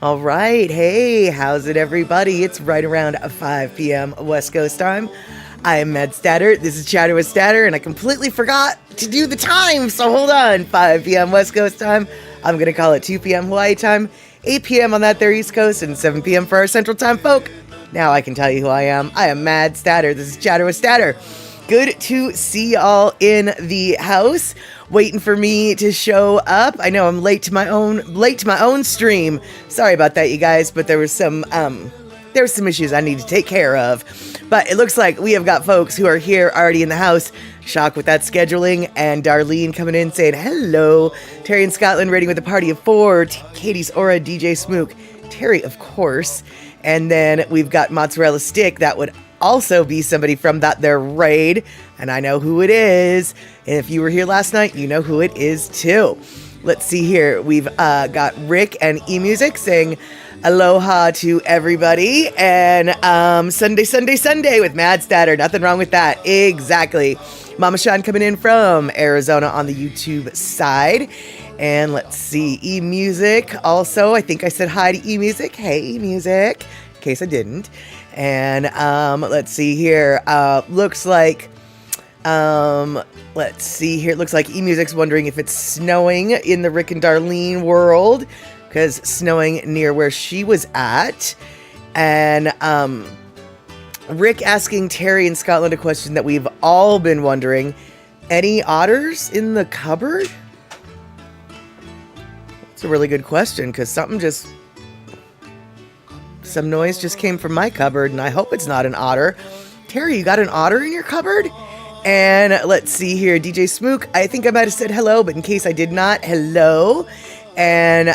All right. Hey, how's it, everybody? It's right around 5 p.m. West Coast time. I am Matt Statter. This is Chatter with Statter, and I completely forgot to do the time. So hold on. 5 p.m. West Coast time. I'm going to call it 2 p.m. Hawaii time, 8 p.m. on that there East Coast, and 7 p.m. for our Central Time folk. Now I can tell you who I am. I am Mad Statter. This is Chatter with Statter. Good to see y'all in the house. Waiting for me to show up. I know I'm late to my own stream. Sorry about that, you guys, but there was some issues I need to take care of. But it looks like we have got folks who are here already in the house. Shock with that scheduling, and Darlene coming in saying hello. Terry in Scotland raiding with a party of 4. Katie's Aura, DJ Smook, Terry of course, and then we've got Mozzarella Stick. That would also be somebody from that there raid, and I know who it is. And if you were here last night, you know who it is too. Let's see here. We've got Rick and eMusic saying aloha to everybody, and Sunday with Mad Statter. Nothing wrong with that. Exactly. Mama Sean coming in from Arizona on the YouTube side. And let's see, eMusic also. I think I said hi to eMusic. Hey, eMusic, in case I didn't. And let's see here. Looks like eMusic's wondering if it's snowing in the Rick and Darlene world, because snowing near where she was at. And Rick asking Terry in Scotland a question that we've all been wondering: any otters in the cupboard? It's a really good question, because some noise just came from my cupboard, and I hope it's not an otter. Terry, you got an otter in your cupboard? And let's see here. DJ Smook, I think I might have said hello, but in case I did not, hello. And,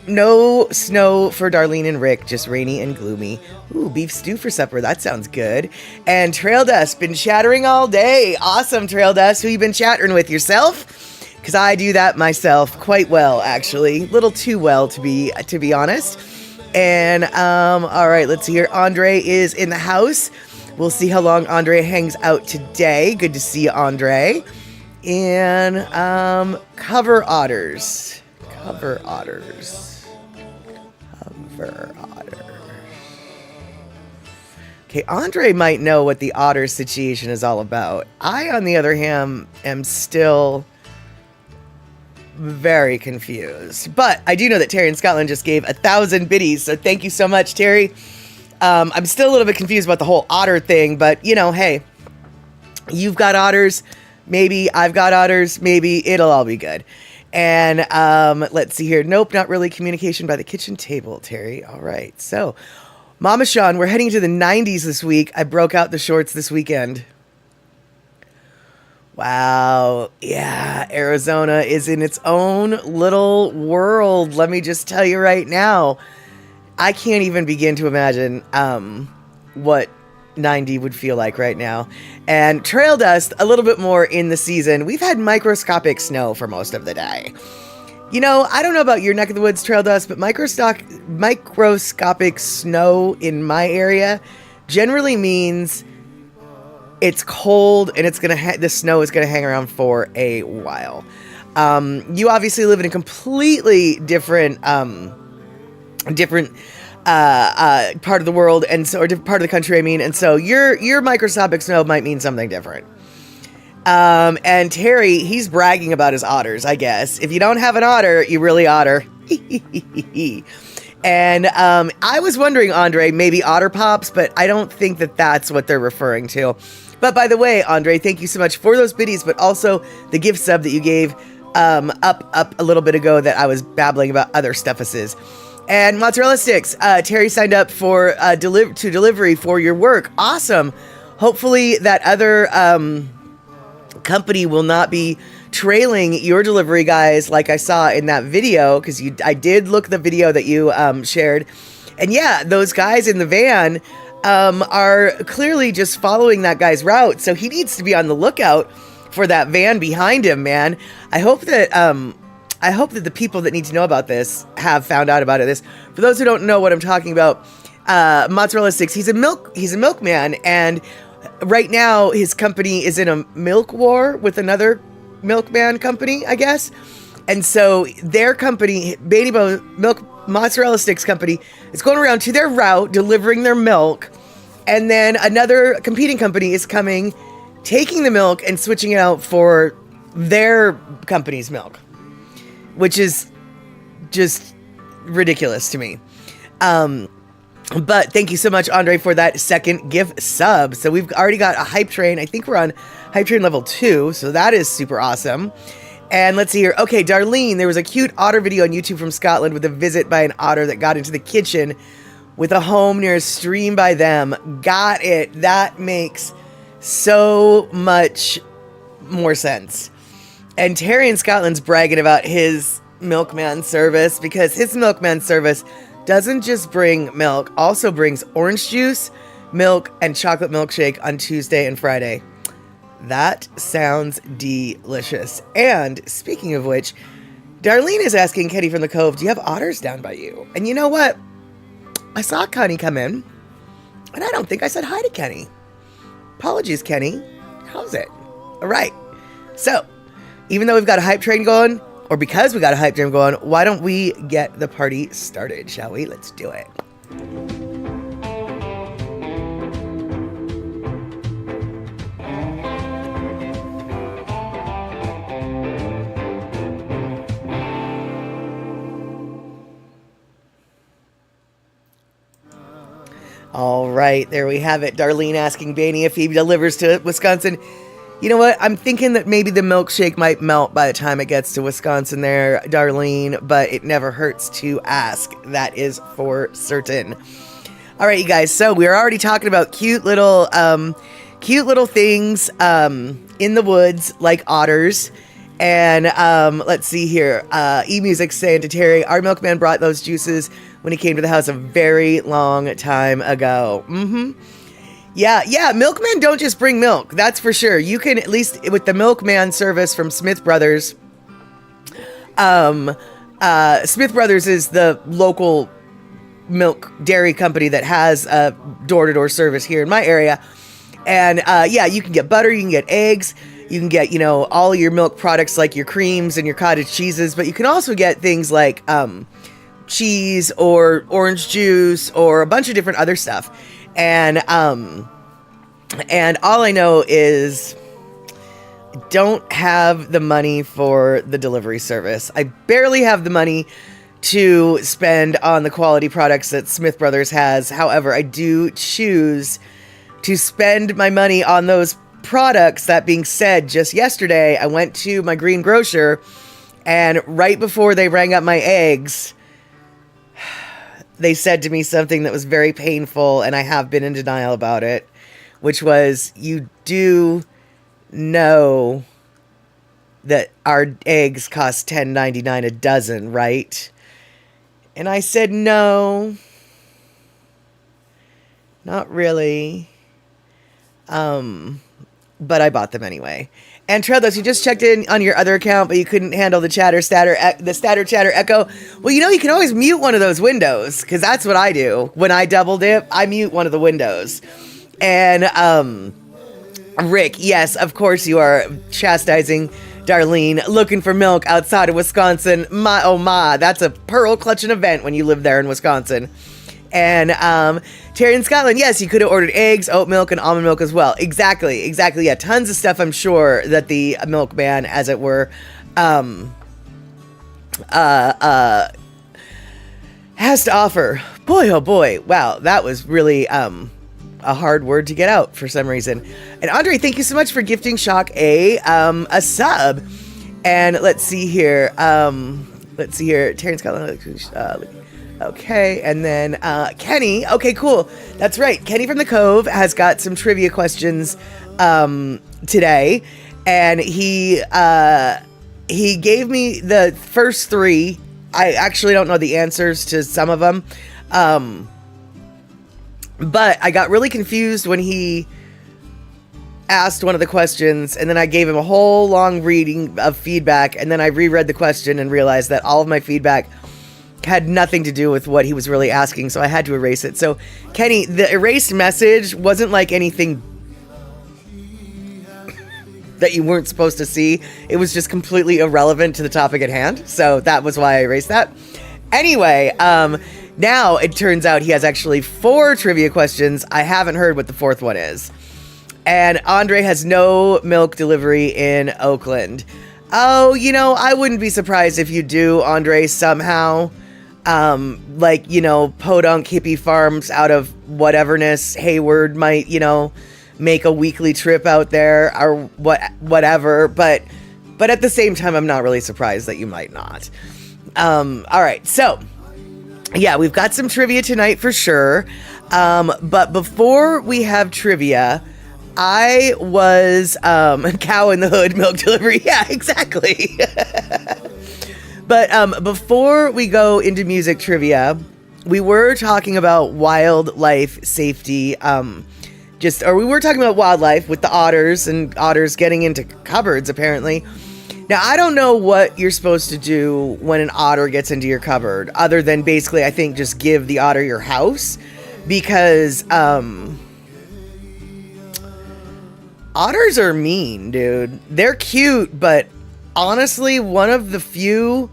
no snow for Darlene and Rick, just rainy and gloomy. Ooh, beef stew for supper. That sounds good. And Trail Dust, been chattering all day. Awesome, Trail Dust. Who you been chattering with, yourself? Because I do that myself quite well, actually. A little too well, to be honest. And, all right, let's see here. Andre is in the house. We'll see how long Andre hangs out today. Good to see you, Andre. And, cover otters. Okay, Andre might know what the otter situation is all about. I, on the other hand, am still very confused. But I do know that Terry in Scotland just gave 1,000 biddies, so thank you so much, Terry. I'm still a little bit confused about the whole otter thing, but, hey, you've got otters, maybe I've got otters, maybe it'll all be good. And let's see here. Nope, not really. Communication by the kitchen table, Terry. All right, so Mama Sean, we're heading to the 90s this week. I broke out the shorts this weekend. Wow. Yeah, Arizona is in its own little world. Let me just tell you right now. I can't even begin to imagine what 90 would feel like right now. And Trail Dust, a little bit more in the season. We've had microscopic snow for most of the day. I don't know about your neck of the woods, Trail Dust, but microscopic snow in my area generally means it's cold, and the snow is gonna hang around for a while. You obviously live in a completely different part of the world, and so, or different part of the country, I mean, and so your microscopic snow might mean something different. And Terry, he's bragging about his otters, I guess. If you don't have an otter, you really otter. And I was wondering, Andre, maybe Otter Pops, but I don't think that that's what they're referring to. But by the way, Andre, thank you so much for those biddies, but also the gift sub that you gave up a little bit ago that I was babbling about other stuffuses. And Mozzarella Sticks, Terry signed up for delivery for your work. Awesome. Hopefully that other company will not be trailing your delivery guys like I saw in that video, because I did look at the video that you shared. And yeah, those guys in the van are clearly just following that guy's route. So he needs to be on the lookout for that van behind him, man. I hope that the people that need to know about this have found out about it. For those who don't know what I'm talking about, Mozzarella Sticks, he's a milkman, and right now his company is in a milk war with another milkman company, I guess. And so their company, mozzarella sticks company is going around to their route, delivering their milk. And then another competing company is coming, taking the milk and switching it out for their company's milk, which is just ridiculous to me. But thank you so much, Andre, for that second gift sub. So we've already got a hype train. I think we're on hype train level 2. So that is super awesome. And let's see here. Okay, Darlene, there was a cute otter video on YouTube from Scotland with a visit by an otter that got into the kitchen with a home near a stream by them. Got it. That makes so much more sense. And Terry in Scotland's bragging about his milkman service, because his milkman service doesn't just bring milk, also brings orange juice, milk, and chocolate milkshake on Tuesday and Friday. That sounds delicious. And speaking of which, Darlene is asking Kenny from the Cove, do you have otters down by you? And you know what? I saw Kenny come in, and I don't think I said hi to Kenny. Apologies, Kenny. How's it? All right. So, even though we've got a hype train going, or because we got a hype train going, why don't we get the party started, shall we? Let's do it. All right, there we have it. Darlene asking Baney if he delivers to Wisconsin. You know what? I'm thinking that maybe the milkshake might melt by the time it gets to Wisconsin there, Darlene, but it never hurts to ask. That is for certain. All right, you guys. So we're already talking about cute little things in the woods like otters. And let's see here. eMusic saying to Terry, our milkman brought those juices when he came to the house a very long time ago. Yeah, milkmen don't just bring milk, that's for sure. You can, at least with the milkman service from Smith Brothers, Smith Brothers is the local milk dairy company that has a door-to-door service here in my area. And yeah, you can get butter, you can get eggs, you can get, all your milk products like your creams and your cottage cheeses, but you can also get things like cheese or orange juice or a bunch of different other stuff. And all I know is I don't have the money for the delivery service. I barely have the money to spend on the quality products that Smith Brothers has. However, I do choose to spend my money on those products. That being said, just yesterday, I went to my green grocer, and right before they rang up my eggs, they said to me something that was very painful, and I have been in denial about it, which was, you do know that our eggs cost $10.99 a dozen, right? And I said, no, not really. But I bought them anyway. And Treadless, you just checked in on your other account, but you couldn't handle the statter chatter echo. Well, you can always mute one of those windows, because that's what I do. When I double dip, I mute one of the windows. And, Rick, yes, of course you are chastising Darlene, looking for milk outside of Wisconsin. My, oh my, that's a pearl clutching event when you live there in Wisconsin. And Terry in Scotland, yes, you could have ordered eggs, oat milk, and almond milk as well. Exactly. Yeah, tons of stuff, I'm sure, that the milkman, as it were, has to offer. Boy, oh boy. Wow, that was really a hard word to get out for some reason. And Andre, thank you so much for gifting Shock a sub. And let's see here. Terry in Scotland, okay, and then Kenny. Okay, cool. That's right. Kenny from the Cove has got some trivia questions today, and he gave me the first 3. I actually don't know the answers to some of them, but I got really confused when he asked one of the questions, and then I gave him a whole long reading of feedback, and then I reread the question and realized that all of my feedback had nothing to do with what he was really asking, so I had to erase it. So, Kenny, the erased message wasn't like anything that you weren't supposed to see. It was just completely irrelevant to the topic at hand, so that was why I erased that. Anyway, now it turns out he has actually 4 trivia questions. I haven't heard what the 4th one is. And Andre has no milk delivery in Oakland. Oh, I wouldn't be surprised if you do, Andre, somehow. Like, podunk hippie farms out of whateverness. Hayward might, make a weekly trip out there or whatever. But at the same time, I'm not really surprised that you might not. All right. So, yeah, we've got some trivia tonight for sure. But before we have trivia, I was cow in the hood milk delivery. Yeah, exactly. But before we go into music trivia, we were talking about wildlife safety. We were talking about wildlife with the otters and otters getting into cupboards, apparently. Now, I don't know what you're supposed to do when an otter gets into your cupboard, other than basically, I think, just give the otter your house, because otters are mean, dude. They're cute, but honestly, one of the few...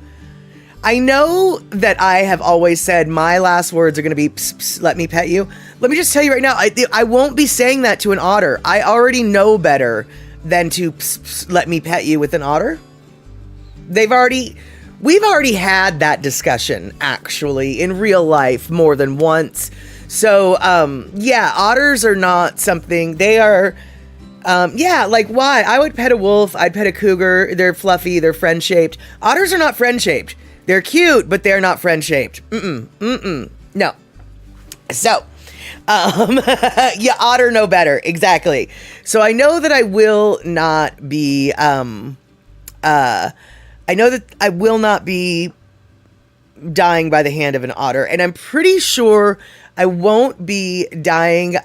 I know that I have always said my last words are going to be, pss, pss, let me pet you. Let me just tell you right now, I won't be saying that to an otter. I already know better than to pss, pss, let me pet you with an otter. We've already had that discussion, actually, in real life more than once. So, yeah, otters are not something, they are... like why? I would pet a wolf. I'd pet a cougar. They're fluffy. They're friend-shaped. Otters are not friend-shaped. They're cute, but they're not friend-shaped. No. So, you otter know better. Exactly. So I know that I will not be, dying by the hand of an otter. And I'm pretty sure I won't be dying,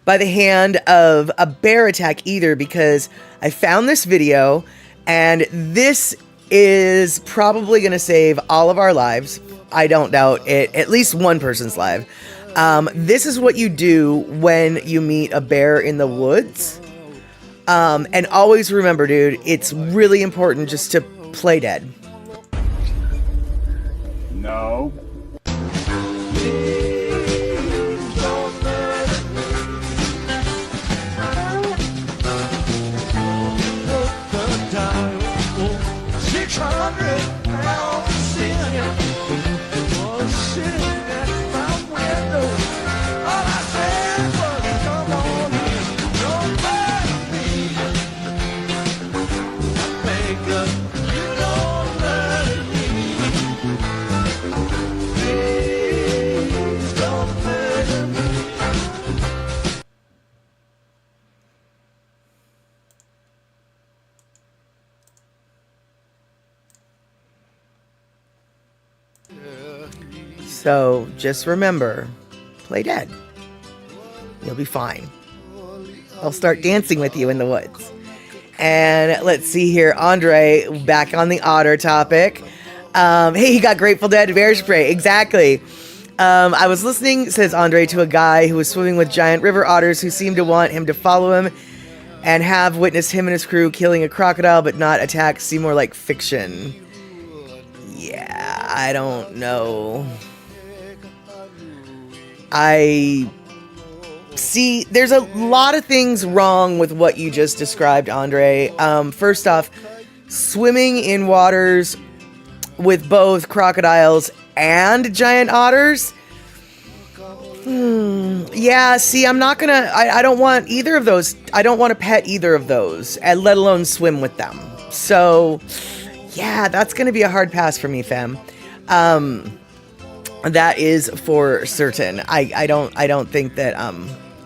by the hand of a bear attack either, because I found this video, and this is probably going to save all of our lives. I don't doubt it. At least one person's life. This is what you do when you meet a bear in the woods. And always remember, dude, it's really important just to play dead. No. So just remember, play dead. You'll be fine. I'll start dancing with you in the woods. And let's see here, Andre, back on the otter topic. Hey, he got Grateful Dead bear spray. Exactly. I was listening, says Andre, to a guy who was swimming with giant river otters who seemed to want him to follow him and have witnessed him and his crew killing a crocodile but not attack. Seem more like fiction. Yeah, I don't know. There's a lot of things wrong with what you just described, Andre. First off, swimming in waters with both crocodiles and giant otters. Yeah, see, I'm not gonna, I don't want either of those. I don't want to pet either of those, and let alone swim with them. So, yeah, that's gonna be a hard pass for me, fam. That is for certain. I don't think that,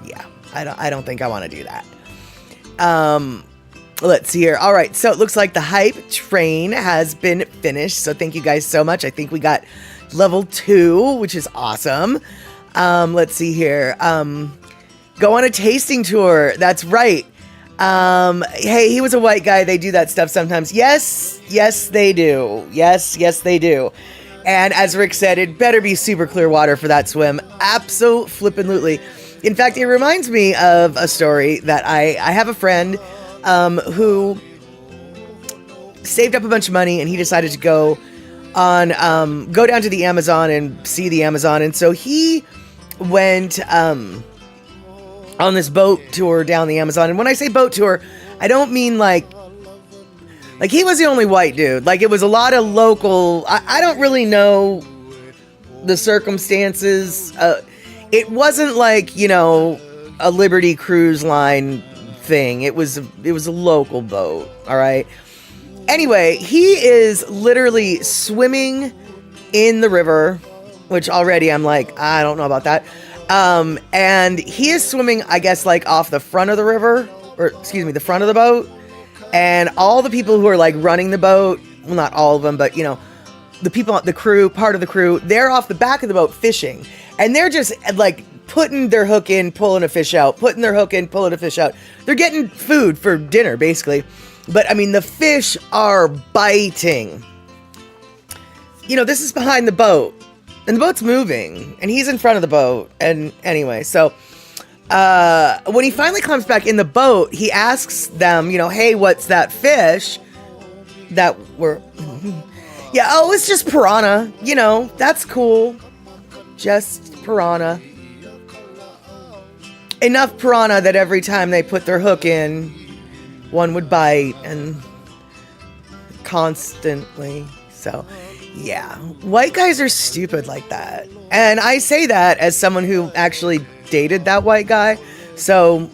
yeah, I don't think I want to do that. Let's see here. All right. So it looks like the hype train has been finished. So thank you guys so much. I think we got level 2, which is awesome. Let's see here. Go on a tasting tour. That's right. Hey, he was a white guy. They do that stuff sometimes. Yes, they do. Yes, they do. And as Rick said, it better be super clear water for that swim. Abso-flippin'-lutely. In fact, it reminds me of a story that I have a friend who saved up a bunch of money, and he decided to go on go down to the Amazon and see the Amazon. And so he went on this boat tour down the Amazon. And when I say boat tour, I don't mean like he was the only white dude. Like, it was a lot of local. I don't really know the circumstances. It wasn't like, a Liberty Cruise Line thing. It was a local boat. All right. Anyway, he is literally swimming in the river, which already I'm like, I don't know about that. And he is swimming, I guess, like off the front of the river, or excuse me, the front of the boat. And all the people who are like running the boat, well, not all of them, but the people, the crew, part of the crew, they're off the back of the boat fishing. And they're just like putting their hook in, pulling a fish out, putting their hook in, pulling a fish out. They're getting food for dinner, basically. But I mean, the fish are biting. This is behind the boat. And the boat's moving. And he's in front of the boat. And anyway, so when he finally comes back in the boat, he asks them, hey, what's that fish that we're... Yeah, oh, it's just piranha. That's cool. Just piranha. Enough piranha that every time they put their hook in, one would bite, and constantly. So, yeah. White guys are stupid like that. And I say that as someone who actually dated that white guy. So,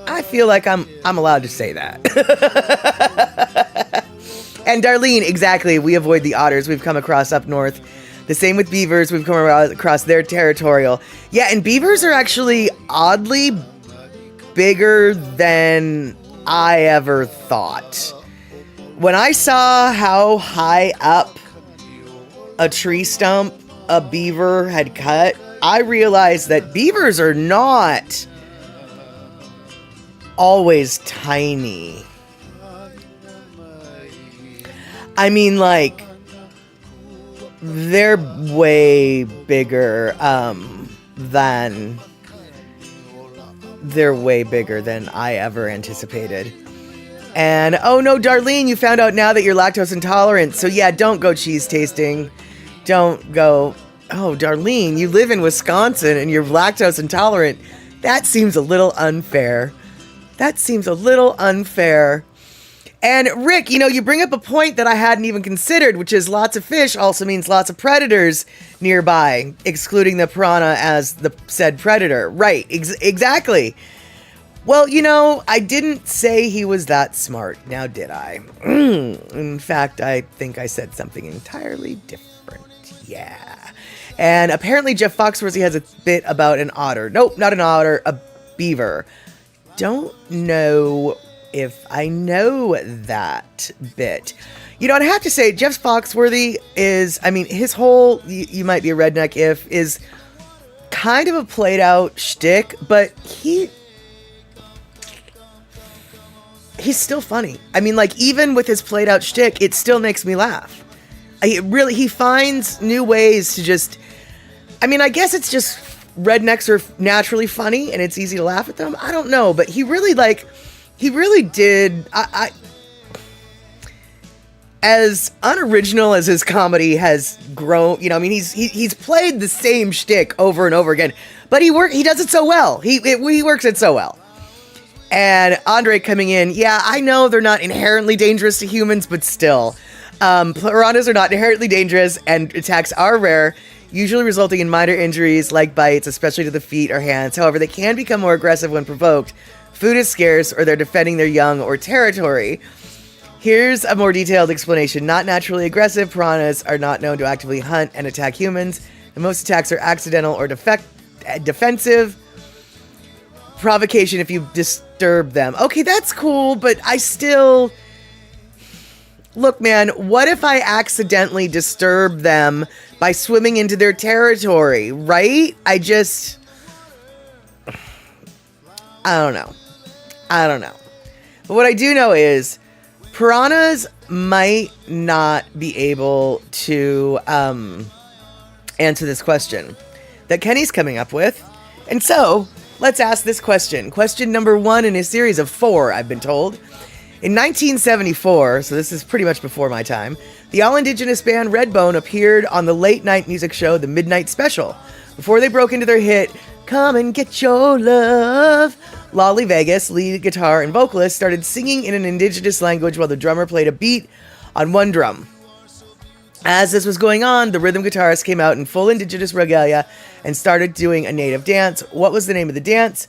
I feel like I'm allowed to say that. And Darlene, exactly. We avoid the otters we've come across up north. The same with beavers. We've come across their territorial. Yeah, and beavers are actually oddly bigger than I ever thought. When I saw how high up a tree stump a beaver had cut, I realized that beavers are not always tiny. I mean, like, they're way bigger than I ever anticipated. And oh no, Darlene, you found out now that you're lactose intolerant. So yeah, don't go cheese tasting. Don't go. Oh, Darlene, you live in Wisconsin and you're lactose intolerant. That seems a little unfair. And Rick, you bring up a point that I hadn't even considered, which is lots of fish also means lots of predators nearby, excluding the piranha as the said predator. Right, exactly. Well, I didn't say he was that smart, now did I? In fact, I think I said something entirely different. Yeah. And apparently Jeff Foxworthy has a bit about an otter. Nope, not an otter, a beaver. Don't know if I know that bit. I'd have to say Jeff Foxworthy is, his whole, you might be a redneck if, is kind of a played out shtick, but he's still funny. Even with his played out shtick, it still makes me laugh. He finds new ways to just, I guess it's just rednecks are naturally funny and it's easy to laugh at them. I don't know, but he really did. As unoriginal as his comedy has grown, he's played the same shtick over and over again, but he does it so well. He works it so well. And Andre coming in, yeah, I know they're not inherently dangerous to humans, but still, piranhas are not inherently dangerous, and attacks are rare, usually resulting in minor injuries like bites, especially to the feet or hands. However, they can become more aggressive when provoked. Food is scarce, or they're defending their young or territory. Here's a more detailed explanation. Not naturally aggressive, piranhas are not known to actively hunt and attack humans. And most attacks are accidental or defensive. Provocation if you disturb them. Okay, that's cool, but I still... Look, man, what if I accidentally disturb them by swimming into their territory, right? I don't know. But what I do know is piranhas might not be able to answer this question that Kenny's coming up with. And so, let's ask this question. Question number 1 in a series of 4, I've been told. In 1974, so this is pretty much before my time, the all-indigenous band Redbone appeared on the late-night music show The Midnight Special. Before they broke into their hit, Come and Get Your Love, Lolly Vegas, lead guitar and vocalist, started singing in an indigenous language while the drummer played a beat on one drum. As this was going on, the rhythm guitarist came out in full indigenous regalia and started doing a native dance. What was the name of the dance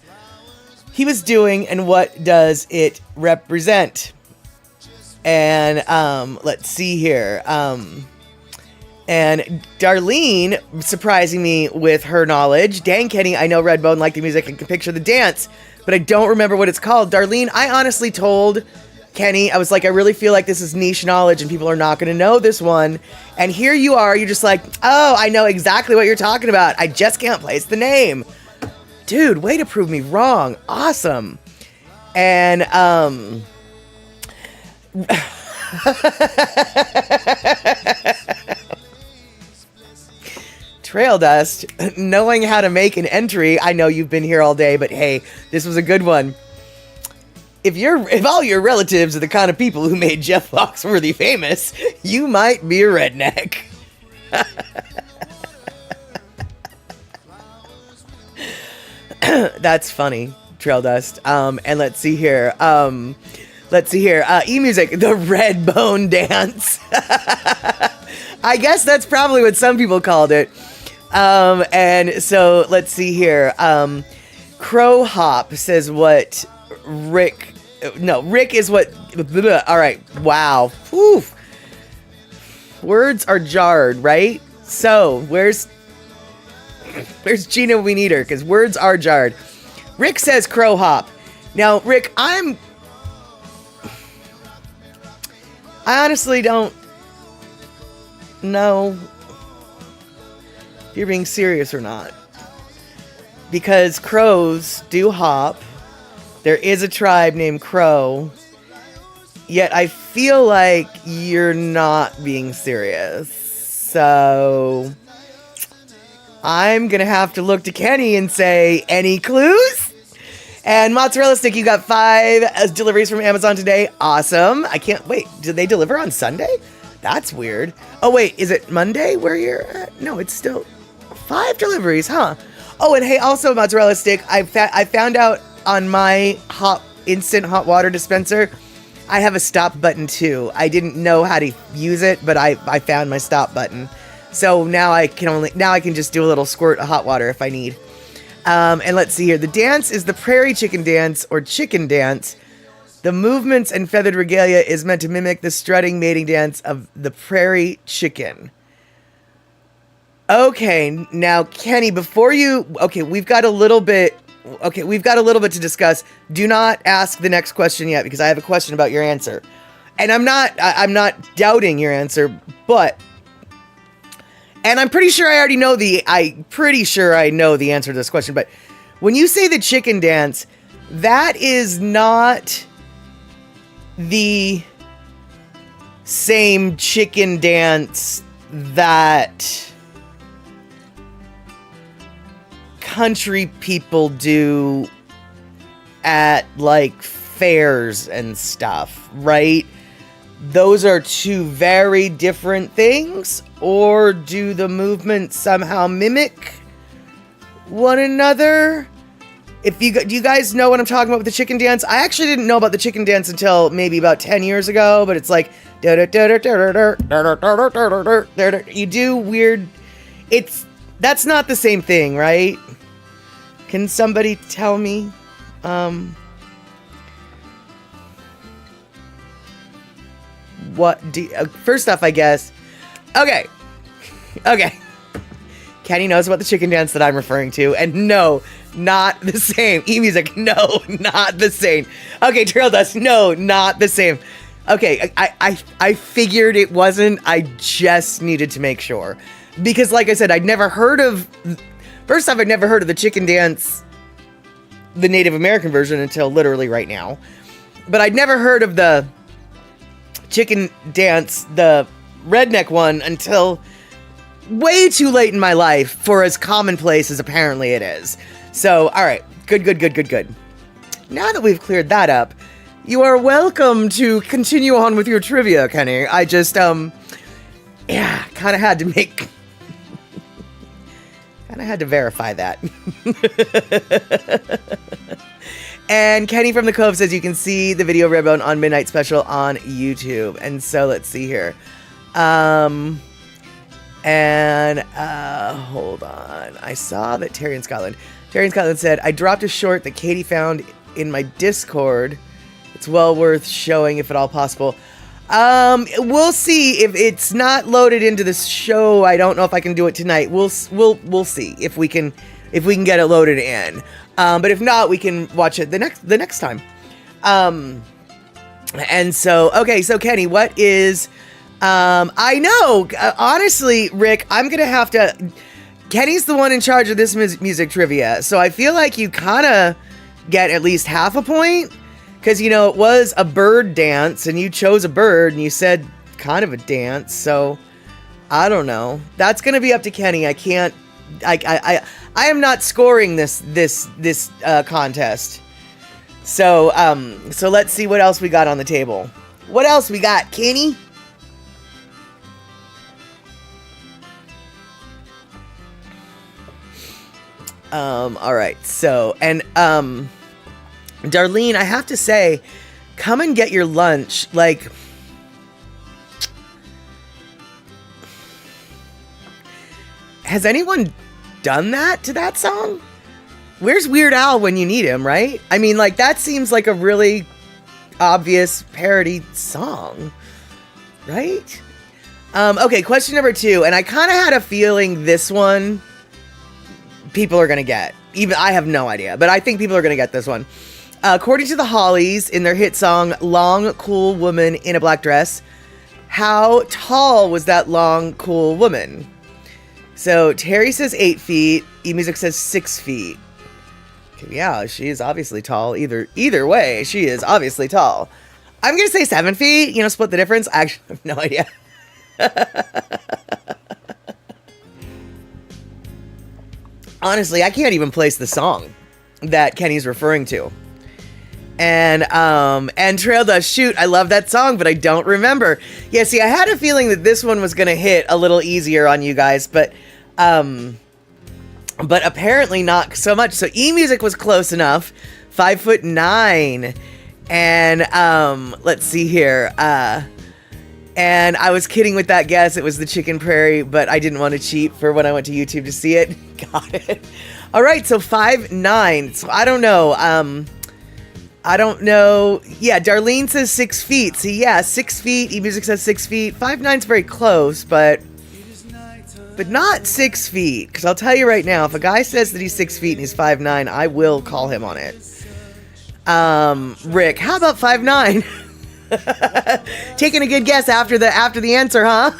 he was doing, and what does it represent? And let's see here. And Darlene surprising me with her knowledge. Dang, Kenny, I know Redbone like the music and can picture the dance, but I don't remember what it's called. Darlene, I honestly told Kenny, I was like, I really feel like this is niche knowledge and people are not going to know this one. And here you are, you're just like, oh, I know exactly what you're talking about. I just can't place the name. Dude, way to prove me wrong. Awesome. And, Trail Dust, knowing how to make an entry. I know you've been here all day, but hey, this was a good one. If all your relatives are the kind of people who made Jeff Foxworthy famous, you might be a redneck. That's funny, Trail Dust. And let's see here. E-Music, the Redbone Dance. I guess that's probably what some people called it. And so let's see here. Crow Hop says what Rick is what. All right. Wow. Whew. Words are jarred, right? So where's Gina? We need her because words are jarred. Rick says Crow Hop. Now, Rick, I honestly don't know if you're being serious or not. Because crows do hop. There is a tribe named Crow. Yet I feel like you're not being serious. So I'm going to have to look to Kenny and say, any clues? And Mozzarella Stick, you got 5 deliveries from Amazon today. Awesome. I can't wait. Did they deliver on Sunday? That's weird. Oh, wait. Is it Monday where you're at? No, it's still 5 deliveries, huh? Oh, and hey, also Mozzarella Stick, I found out on my instant hot water dispenser, I have a stop button too. I didn't know how to use it, but I found my stop button. So now I can just do a little squirt of hot water if I need. And let's see here. The dance is the prairie chicken dance or chicken dance. The movements and feathered regalia is meant to mimic the strutting mating dance of the prairie chicken. Okay, now Kenny, we've got a little bit to discuss. Do not ask the next question yet because I have a question about your answer. And I'm not doubting your answer, but and I'm pretty sure I know the answer to this question, but when you say the chicken dance, that is not the same chicken dance that country people do at like fairs and stuff, right? Those are two very different things, or do the movements somehow mimic one another? Do you guys know what I'm talking about with the chicken dance? I actually didn't know about the chicken dance until maybe about 10 years ago, but it's like you do weird. That's not the same thing, right? Can somebody tell me? First off, I guess. Okay. Kenny knows about the chicken dance that I'm referring to, and no, not the same. E-Music, no, not the same. Okay, Trail Dust, no, not the same. Okay, I figured it wasn't. I just needed to make sure. Because like I said, first off, I'd never heard of the chicken dance, the Native American version, until literally right now. But I'd never heard of the chicken dance, the redneck one, until way too late in my life for as commonplace as apparently it is. So, all right. Good. Now that we've cleared that up, You are welcome to continue on with your trivia, Kenny. I just, kind of had to kind of had to verify that. And Kenny from the Cove says you can see the video Redbone on Midnight Special on YouTube. And so let's see here. Hold on. I saw that Terry in Scotland said, I dropped a short that Katie found in my Discord. It's well worth showing if at all possible. We'll see if it's not loaded into this show. I don't know if I can do it tonight. We'll see if we can get it loaded in. But if not, we can watch it the next time. And so, okay, so Kenny, what is, I know, honestly, Rick, I'm going to have to, Kenny's the one in charge of this music trivia. So I feel like you kind of get at least half a point. Because, you know, it was a bird dance, and you chose a bird, and you said kind of a dance, so I don't know. That's going to be up to Kenny. I can't, I am not scoring this contest. So let's see what else we got on the table. What else we got, Kenny? All right, so, and, Darlene, I have to say, come and get your lunch. Like, has anyone done that to that song? Where's Weird Al when you need him, right? I mean, like, that seems like a really obvious parody song, right? Okay, question number 2, and I kind of had a feeling this one people are going to get. Even I have no idea, but I think people are going to get this one. According to the Hollies, in their hit song, Long Cool Woman in a Black Dress, how tall was that long, cool woman? So, Terry says 8 feet, eMusic says 6 feet. Okay, yeah, she is obviously tall. Either way, she is obviously tall. I'm going to say 7 feet, you know, split the difference. I actually have no idea. Honestly, I can't even place the song that Kenny's referring to. And Trail Does Shoot, I love that song, but I don't remember. Yeah, see, I had a feeling that this one was going to hit a little easier on you guys, but apparently not so much. So eMusic was close enough, 5'9", and let's see here. And I was kidding with that guess. It was the Chicken Prairie, but I didn't want to cheat for when I went to YouTube to see it. Got it. All right, so 5'9". So I don't know. I don't know. Yeah, Darlene says 6 feet. See, yeah, 6 feet. eMusic says 6 feet. 5'9"'s very close, but not 6 feet. Because I'll tell you right now, if a guy says that he's 6 feet and he's 5'9", I will call him on it. Rick, how about 5'9"? Taking a good guess after the answer, huh?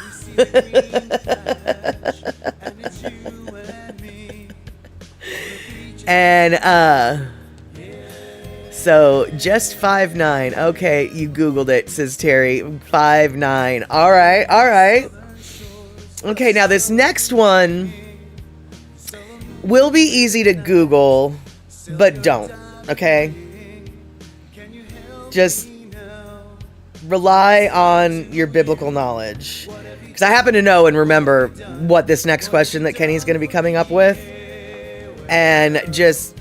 And so just 5'9". Okay, you Googled it, says Terry. 5'9". All right. Okay, now this next one will be easy to Google, but don't. Okay, just rely on your biblical knowledge, because I happen to know and remember what this next question that Kenny's going to be coming up with, and just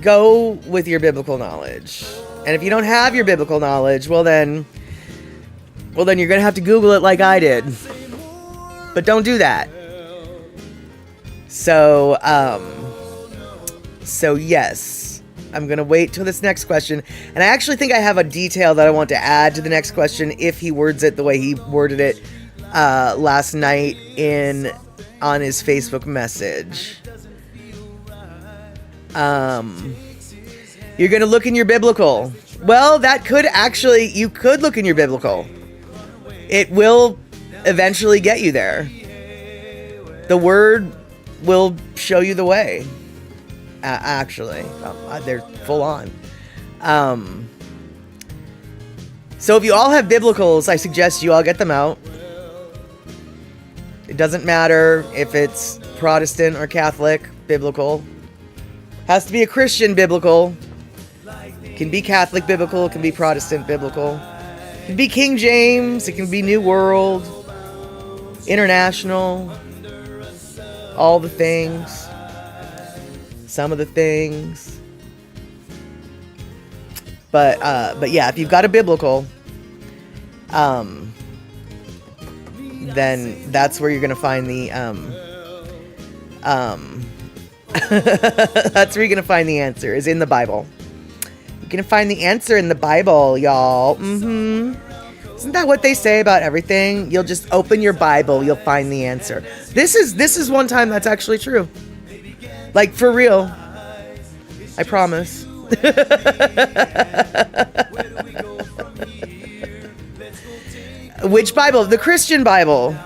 go with your biblical knowledge. And if you don't have your biblical knowledge, well then you're going to have to Google it like I did. But don't do that. So yes, I'm going to wait till this next question. And I actually think I have a detail that I want to add to the next question if he words it the way he worded it last night on his Facebook message. You're going to look in your biblical. Well, you could look in your biblical. It will eventually get you there. The word will show you the way. Actually, they're full on. So if you all have biblicals, I suggest you all get them out. It doesn't matter if it's Protestant or Catholic biblical. Has to be a Christian biblical. can be Catholic biblical, it can be Protestant biblical. It can be King James, it can be New World, International, all the things, some of the things. But yeah, if you've got a biblical, then that's where you're gonna find the that's where you're gonna find the answer, is in the Bible. You're gonna find the answer in the Bible, y'all. Isn't that what they say about everything? You'll just open your Bible, you'll find the answer. This is one time that's actually true. Like, for real. I promise. Which Bible? The Christian Bible.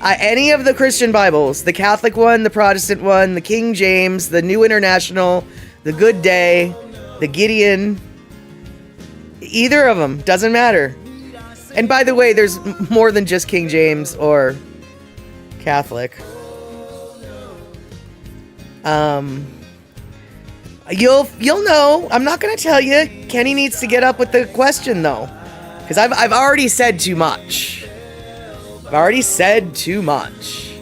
Any of the Christian Bibles. The Catholic one, the Protestant one, the King James, the New International, the Good Day, the Gideon. Either of them. Doesn't matter. And by the way, there's more than just King James or Catholic. You'll know. I'm not going to tell you. Kenny needs to get up with the question, though. Because I've already said too much. I've already said too much.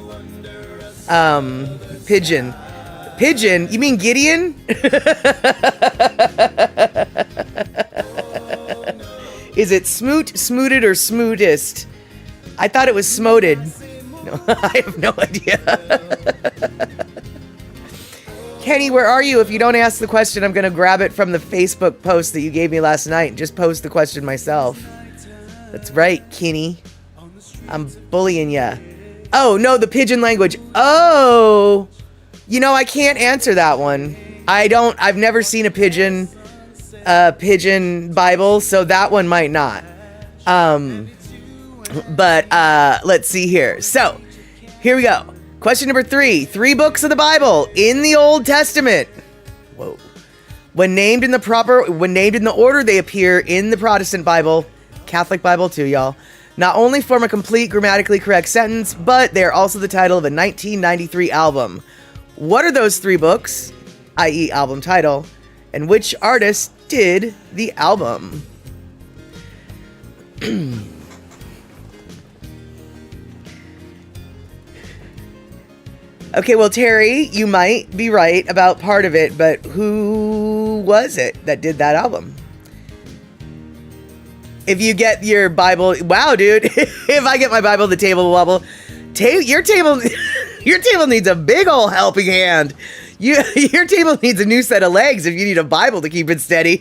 Pigeon. Pigeon? You mean Gideon? Is it smooted, or smootest? I thought it was smoted. No, I have no idea. Kenny, where are you? If you don't ask the question, I'm going to grab it from the Facebook post that you gave me last night and just post the question myself. That's right, Kenny. I'm bullying ya. Oh, no, the pigeon language. Oh, you know, I can't answer that one. I've never seen a pigeon Bible, so that one might not. But let's see here. So, here we go. Question number 3. 3 books of the Bible in the Old Testament. Whoa. When named in the order they appear in the Protestant Bible, Catholic Bible too, y'all, not only form a complete grammatically correct sentence, but they are also the title of a 1993 album. What are those 3 books, i.e. album title, and which artist did the album? Okay, well, Terry, you might be right about part of it, but who was it that did that album? If you get your Bible, wow, dude, if I get my Bible, the table will wobble. Your table needs a big old helping hand. Your table needs a new set of legs if you need a Bible to keep it steady.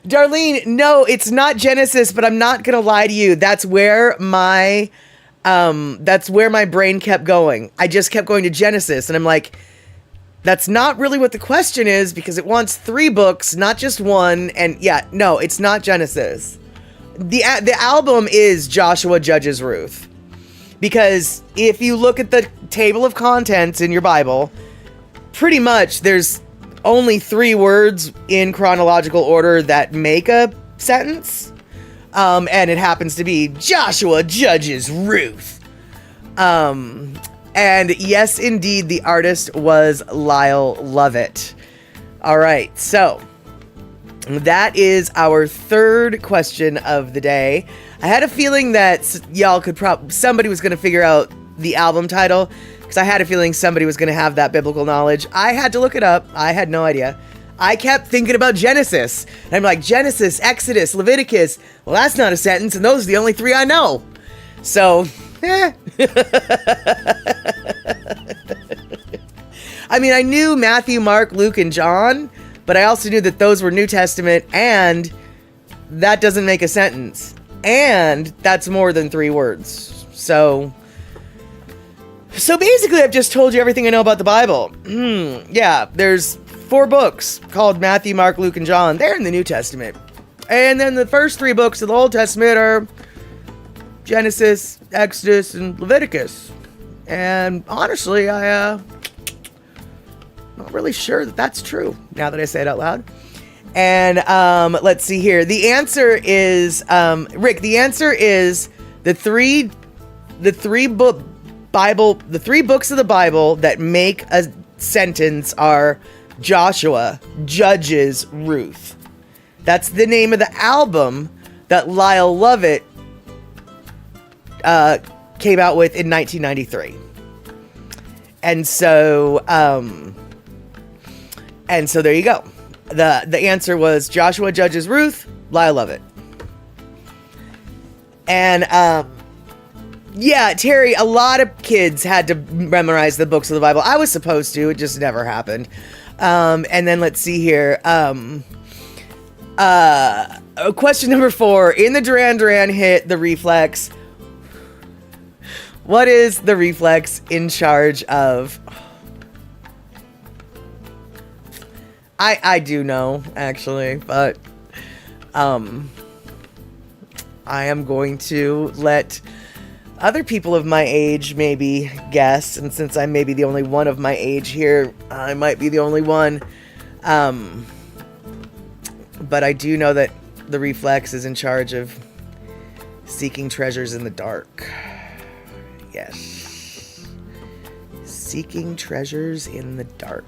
Darlene, no, it's not Genesis, but I'm not going to lie to you. That's where my brain kept going. I just kept going to Genesis, and I'm like, that's not really what the question is, because it wants 3 books, not just one. And yeah, no, it's not Genesis. The album is Joshua Judges Ruth. Because if you look at the table of contents in your Bible, pretty much there's only 3 words in chronological order that make a sentence. And it happens to be Joshua Judges Ruth. And yes, indeed, the artist was Lyle Lovett. All right, so that is our 3rd question of the day. I had a feeling that y'all could somebody was going to figure out the album title, because I had a feeling somebody was going to have that biblical knowledge. I had to look it up. I had no idea. I kept thinking about Genesis. And I'm like, Genesis, Exodus, Leviticus. Well, that's not a sentence, and those are the only 3 I know. So, I mean, I knew Matthew, Mark, Luke, and John, but I also knew that those were New Testament, and that doesn't make a sentence. And that's more than 3 words. So basically, I've just told you everything I know about the Bible. Yeah, there's 4 books called Matthew, Mark, Luke, and John. They're in the New Testament. And then the first 3 books of the Old Testament are Genesis, Exodus, and Leviticus. And honestly, I'm not really sure that that's true, now that I say it out loud. And let's see here. The answer is, Rick, the answer is the three books of the Bible that make a sentence are Joshua judges Ruth. That's the name of the album that Lyle Lovett came out with in 1993. And so there you go. The answer was Joshua judges Ruth, Lyle Lovett. And yeah, Terry, a lot of kids had to memorize the books of the Bible. I was supposed to, it just never happened. And then let's see here. Question number 4. In the Duran Duran hit, The Reflex, what is the Reflex in charge of? I do know, actually, but I am going to let other people of my age maybe guess, and since I'm maybe the only one of my age here, I might be the only one. But I do know that the Reflex is in charge of seeking treasures in the dark. Yes. Seeking treasures in the dark.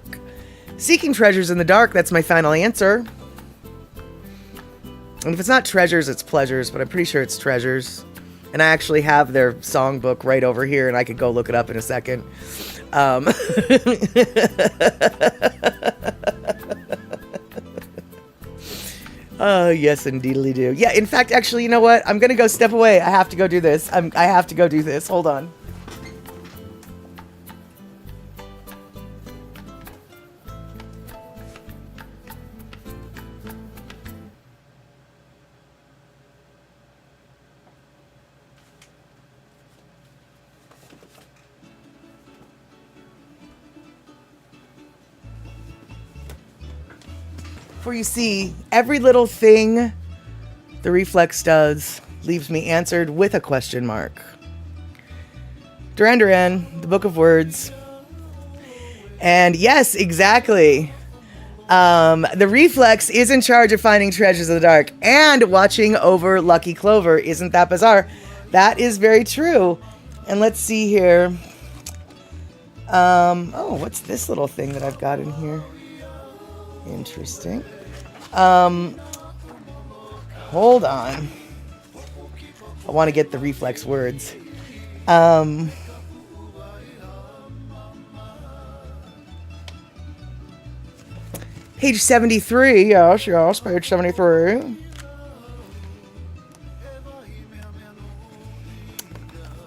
Seeking treasures in the dark, that's my final answer. And if it's not treasures, it's pleasures, but I'm pretty sure it's treasures. And I actually have their songbook right over here, and I could go look it up in a second. Oh, yes, indeedly do. Yeah, in fact, actually, you know what? I'm going to go step away. I have to go do this. I have to go do this. Hold on. For you see, every little thing the Reflex does leaves me answered with a question mark. Duran Duran, the Book of Words. And yes, exactly. The Reflex is in charge of finding treasures in the dark and watching over Lucky Clover. Isn't that bizarre? That is very true. And let's see here. Oh, what's this little thing that I've got in here? Interesting. Hold on. I want to get the Reflex words. Page 73. Yes, page 73.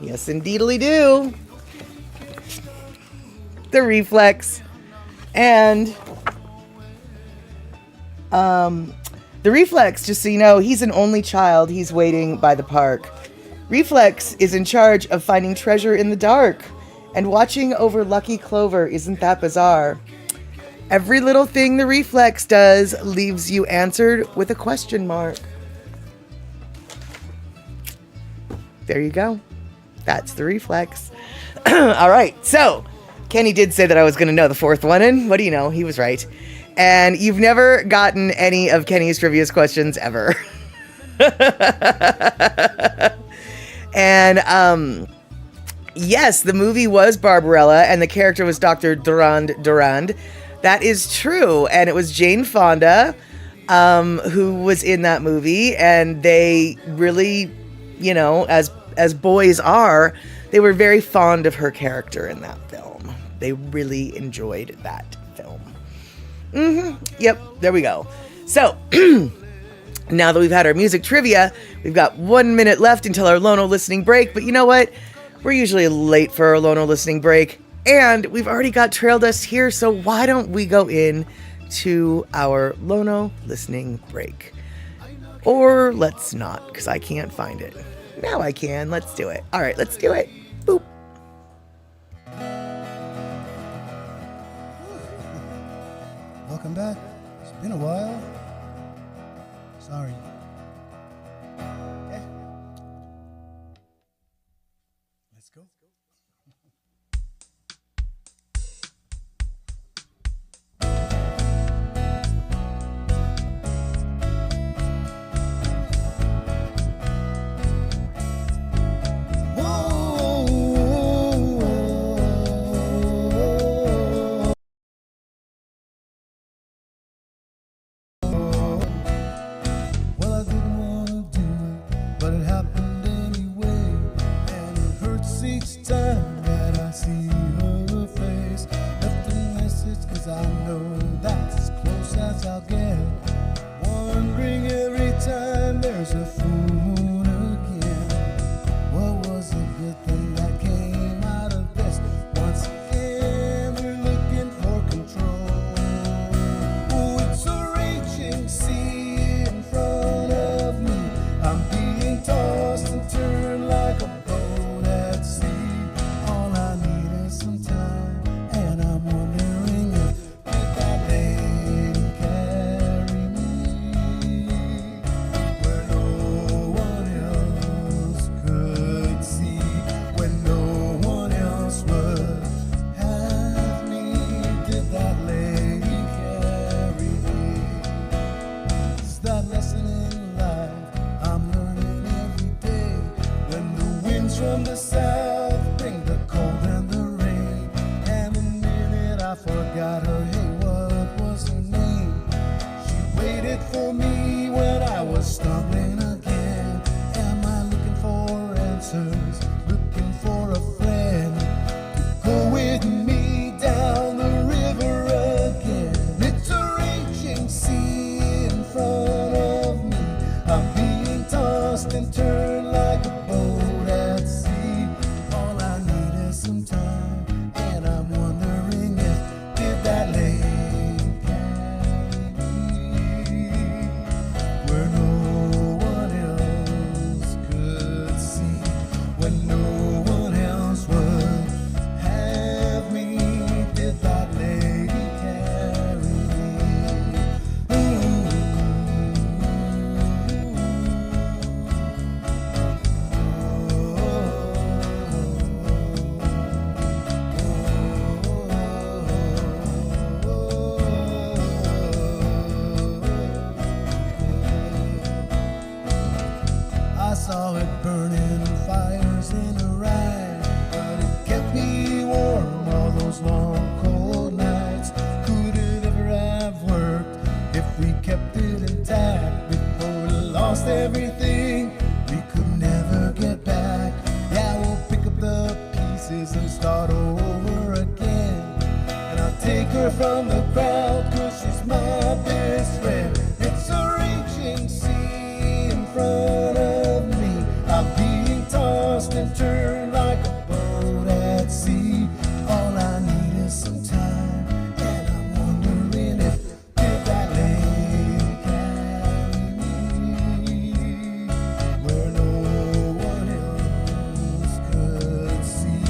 Yes, indeedly do. The Reflex. And the Reflex, just so you know, he's an only child. He's waiting by the park. Reflex is in charge of finding treasure in the dark and watching over Lucky Clover. Isn't that bizarre? Every little thing the Reflex does leaves you answered with a question mark. There you go. That's the Reflex. All right, so Kenny did say that I was going to know the fourth one, and what do you know? He was right. And you've never gotten any of Kenny's trivia questions ever. And yes, the movie was Barbarella, and the character was Dr. Durand. That is true, and it was Jane Fonda who was in that movie, and they really, you know, as boys are, they were very fond of her character in that film. They really enjoyed that film. Yep, there we go. So, now that we've had our music trivia, we've got 1 minute left until our Lono listening break. But you know what? We're usually late for our Lono listening break, and we've already got Trail Dust here, so why don't we go in to our Lono listening break? Or let's not, because I can't find it. Now I can. Let's do it. All right, let's do it. Boop. Welcome back. It's been a while. Sorry. Okay. Let's go. I know that's as close as I'll get. Wondering every time there's a full moon again. What was the good thing that came out of this? Once again, we're looking for control. Oh, it's a raging sea in front of me. I'm being tossed and turned like a boat at sea. All I need is some time, and I'm wondering if that lady carry me where no one else could see, when no one else would have me. Did that lady carry me? It's that lesson in life I'm learning every day. When the winds from the south bring the cold and the rain, and the minute I forgot her, hey, what was her name? She waited for me when I was stumbling again. Am I looking for answers? Looking for a friend to go with me down the river again. It's a raging sea in front of me. I'm being tossed and turned like a boat at sea. All I need is some time, and I'm wondering if did that lady carry me where no one else could see, when no one else would have me. Did that lady carry I saw it burning in fires in a ride, but it kept me warm all those long cold nights. Could it ever have worked if we kept it intact? Before we lost everything, we could never get back. Yeah, we'll pick up the pieces and start over again. And I'll take her from the crowd, 'cause she's my best friend. It's a raging sea in front of me. I'm being tossed and turned like a boat at sea. All I need is some time, and I'm wondering if did that lady carry me where no one else could see,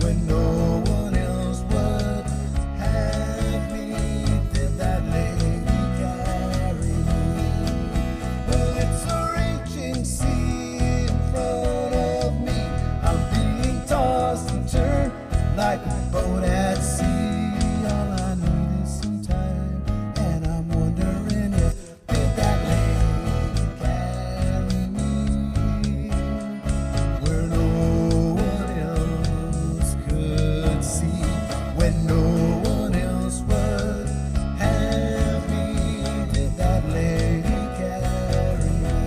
when no one else would have me. Did that lady carry me? Well, it's a raging sea in front of me. I'm being tossed and turned like a boat at sea. All I need is some time, and I'm wondering if did that lady carry me where no one else could see, when no one else would have me. Did that lady carry me?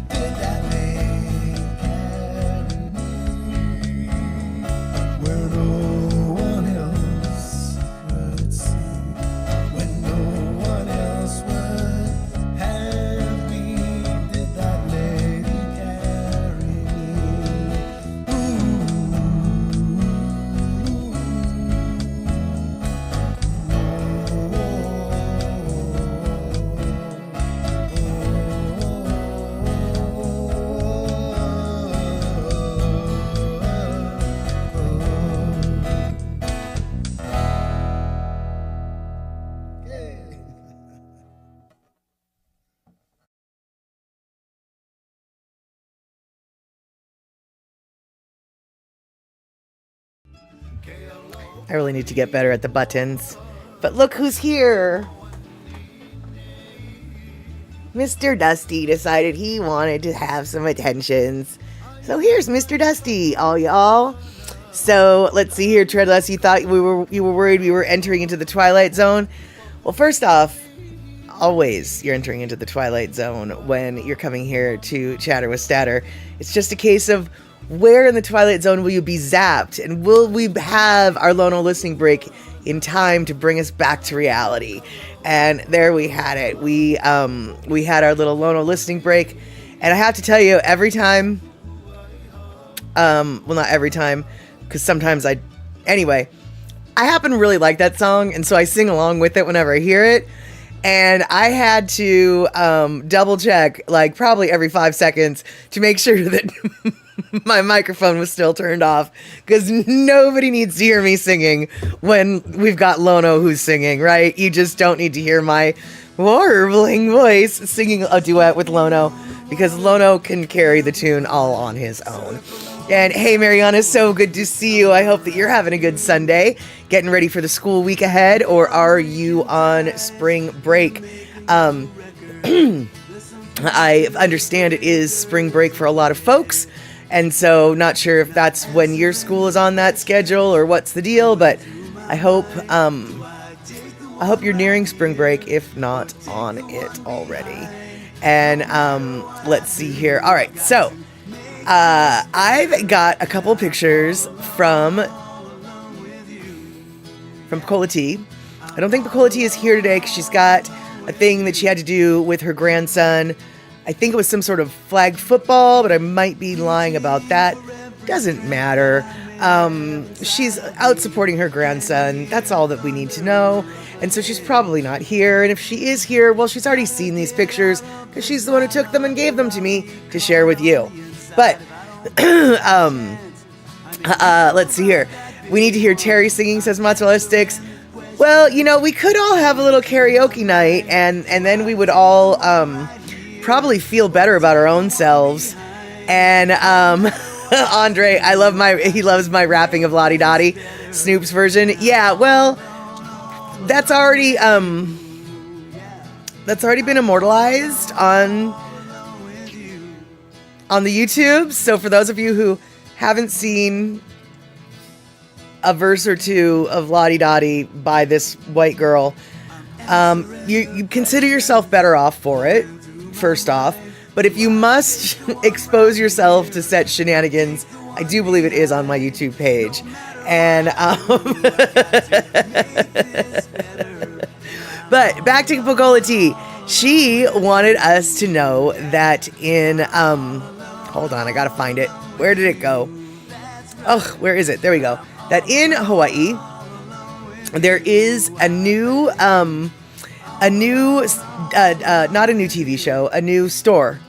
Did that lady carry me where no one else could see, when no one else would have me? Did that lady carry I really need to get better at the buttons. But look who's here! Mr. Dusty decided he wanted to have some attentions. So here's Mr. Dusty, all y'all. So let's see here, Treadless. You thought you were worried we were entering into the Twilight Zone? Well, first off, always you're entering into the Twilight Zone when you're coming here to Chatter with Statter. It's just a case of where in the Twilight Zone will you be zapped? And will we have our Lono listening break in time to bring us back to reality. And there we had it. We had our little Lono listening break, and I have to tell you, every time, well, not every time, because sometimes anyway, I happen to really like that song, and so I sing along with it whenever I hear it. And I had to double check, like probably every 5 seconds, to make sure that my microphone was still turned off, because nobody needs to hear me singing when we've got Lono who's singing, right? You just don't need to hear my warbling voice singing a duet with Lono, because Lono can carry the tune all on his own. And hey, Mariana, so good to see you. I hope that you're having a good Sunday, getting ready for the school week ahead, or are you on spring break? I understand it is spring break for a lot of folks, and so not sure if that's when your school is on that schedule or what's the deal, but I hope you're nearing spring break, if not on it already. And let's see here. All right, so I've got a couple pictures from Pacola T. I don't think Pacola T is here today because she's got a thing that she had to do with her grandson. I think it was some sort of flag football, but I might be lying about that. Doesn't matter. She's out supporting her grandson. That's all that we need to know. And so she's probably not here. And if she is here, well, she's already seen these pictures because she's the one who took them and gave them to me to share with you. But let's see here. We need to hear Terry singing, says Mozzarella Sticks. Well, you know, we could all have a little karaoke night, and then we would all probably feel better about our own selves. And Andre, he loves my rapping of Lottie Dottie, Snoop's version. Yeah, well, that's already been immortalized on the YouTube. So for those of you who haven't seen a verse or two of Lottie Dottie by this white girl, you consider yourself better off for it, first off. But if you must expose yourself to such shenanigans, I do believe it is on my YouTube page. And but back to Pacola T. She wanted us to know that in hold on, I gotta find it. Where did it go? Oh, where is it? There we go. That in Hawaii, there is a new not a new TV show, a new store.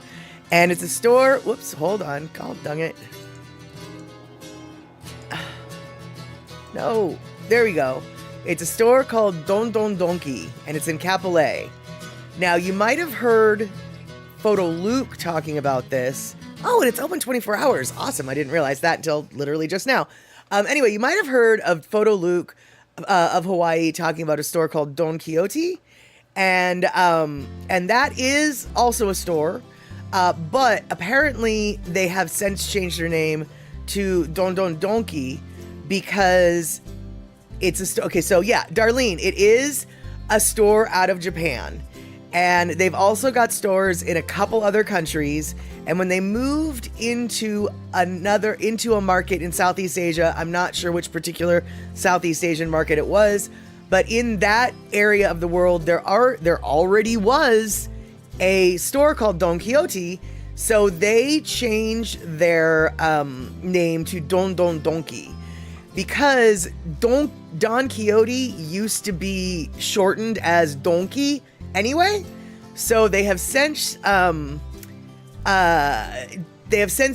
And it's a store, whoops, hold on, God dang it. No, there we go. It's a store called Don Don Donki, and it's in Kapolei. Now, you might have heard Photo Luke talking about this. Oh, and it's open 24 hours. Awesome, I didn't realize that until literally just now. Anyway, you might have heard of Photo Luke of Hawaii talking about a store called Don Quixote, and that is also a store, but apparently they have since changed their name to Don Don Donki because it's a store. Okay, so yeah, Darlene, it is a store out of Japan, and they've also got stores in a couple other countries. And when they moved into a market in Southeast Asia, I'm not sure which particular Southeast Asian market it was, but in that area of the world, there already was a store called Don Quixote, so they changed their name to Don Don Donki because Don Quixote used to be shortened as Donkey anyway, so they have since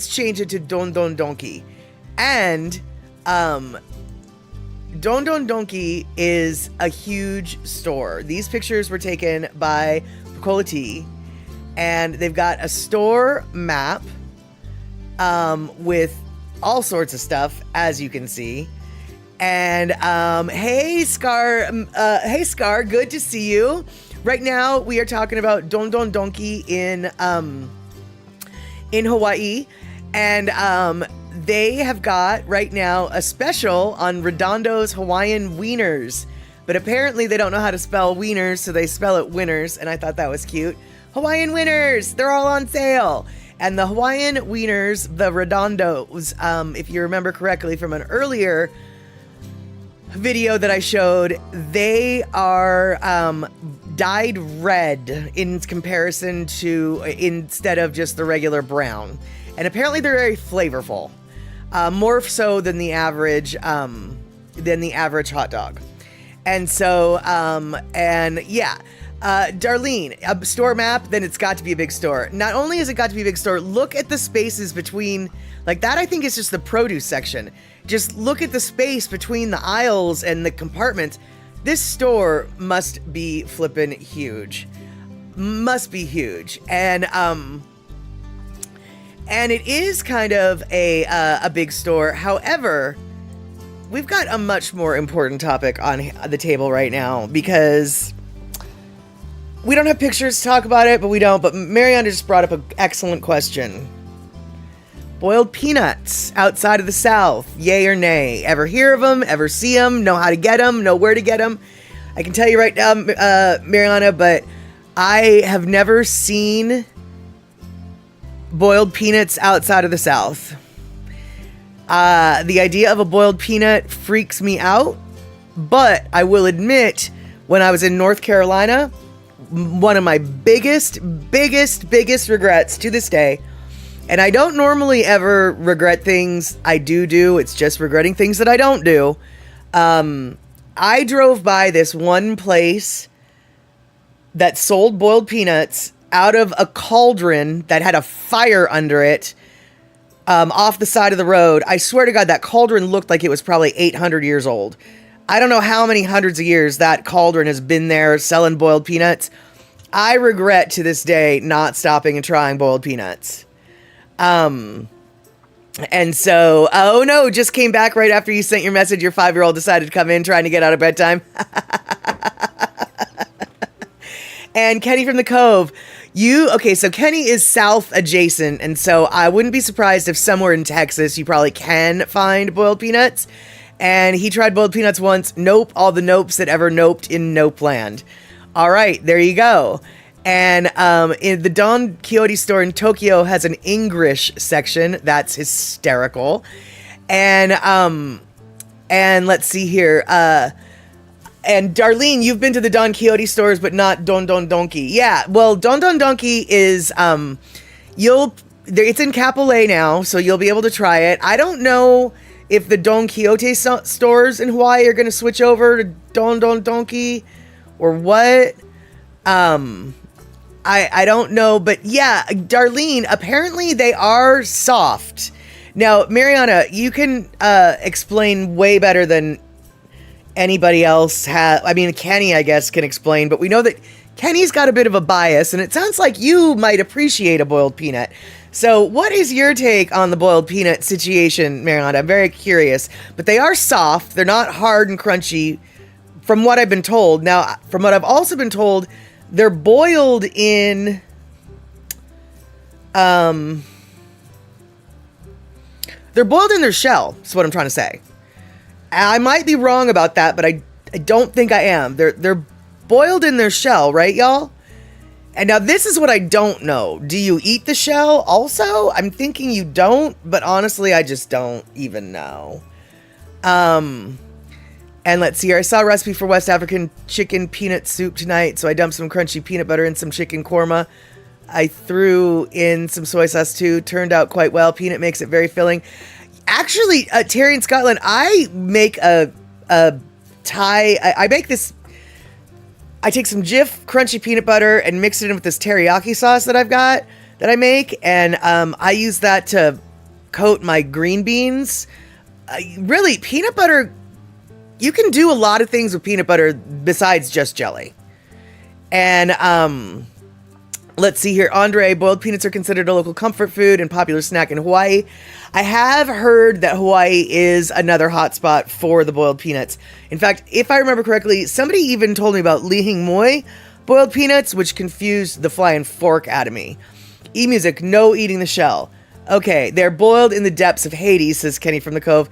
changed it to Don Don Donki. And Don Don Donki is a huge store. These pictures were taken by Pacola T, and they've got a store map with all sorts of stuff, as you can see. And hey Scar, good to see you. Right now we are talking about Don Don Donki in Hawaii, and they have got right now a special on Redondo's Hawaiian Wieners, but apparently they don't know how to spell wieners, so they spell it winners, and I thought that was cute. Hawaiian Wieners, they're all on sale. And the Hawaiian Wieners, the Redondos, if you remember correctly from an earlier video that I showed, they are dyed red in comparison to instead of just the regular brown, and apparently they're very flavorful, more so than the average hot dog. And so and yeah, Darlene, a store map, then it's got to be a big store. Not only has it got to be a big store, look at the spaces between, like that I think is just the produce section. Just look at the space between the aisles and the compartments. This store must be flippin' huge. Must be huge. And it is kind of a big store. However, we've got a much more important topic on the table right now, because we don't have pictures to talk about it, but we don't. But Mariana just brought up an excellent question. Boiled peanuts outside of the South, yay or nay? Ever hear of them? Ever see them? Know how to get them? Know where to get them? I can tell you right now, Mariana, but I have never seen boiled peanuts outside of the South. The idea of a boiled peanut freaks me out, but I will admit, when I was in North Carolina, one of my biggest regrets to this day, and I don't normally ever regret things I do, it's just regretting things that I don't do. I drove by this one place that sold boiled peanuts out of a cauldron that had a fire under it, off the side of the road. I swear to God, that cauldron looked like it was probably 800 years old. I don't know how many hundreds of years that cauldron has been there selling boiled peanuts. I regret to this day not stopping and trying boiled peanuts. And so, oh no, just came back right after you sent your message. Your 5-year-old decided to come in trying to get out of bedtime. And Kenny from the Cove, so Kenny is South adjacent. And so I wouldn't be surprised if somewhere in Texas, you probably can find boiled peanuts. And he tried boiled peanuts once. Nope. All the nopes that ever noped in Nope Land. All right, there you go. And in the Don Quixote store in Tokyo has an English section. That's hysterical. And let's see here. And Darlene, you've been to the Don Quixote stores, but not Don Don Donki. Yeah, well, Don Don Donki is it's in Kapolei now, so you'll be able to try it. I don't know if the Don Quixote stores in Hawaii are going to switch over to Don Don Donki or what. I don't know, but yeah, Darlene, apparently they are soft. Now, Mariana, you can explain way better than anybody else has. I mean, Kenny, I guess, can explain, but we know that Kenny's got a bit of a bias, and it sounds like you might appreciate a boiled peanut. So what is your take on the boiled peanut situation, Mariana? I'm very curious. But they are soft. They're not hard and crunchy, from what I've been told. Now, from what I've also been told, they're boiled in they're boiled in their shell, is what I'm trying to say. I might be wrong about that, but I don't think I am. They're boiled in their shell, right, y'all? And now this is what I don't know. Do you eat the shell also? I'm thinking you don't, but honestly, I just don't even know. And let's see here. I saw a recipe for West African chicken peanut soup tonight, so I dumped some crunchy peanut butter in some chicken korma. I threw in some soy sauce too. Turned out quite well. Peanut makes it very filling. Actually, Terry in Scotland, I make a Thai. I make this. I take some Jif crunchy peanut butter and mix it in with this teriyaki sauce that I make, and I use that to coat my green beans. Really, peanut butter. You can do a lot of things with peanut butter besides just jelly. And let's see here. Andre, boiled peanuts are considered a local comfort food and popular snack in Hawaii. I have heard that Hawaii is another hotspot for the boiled peanuts. In fact, if I remember correctly, somebody even told me about Lihing Moi boiled peanuts, which confused the flying fork out of me. E-music, no eating the shell. Okay, they're boiled in the depths of Hades, says Kenny from the Cove.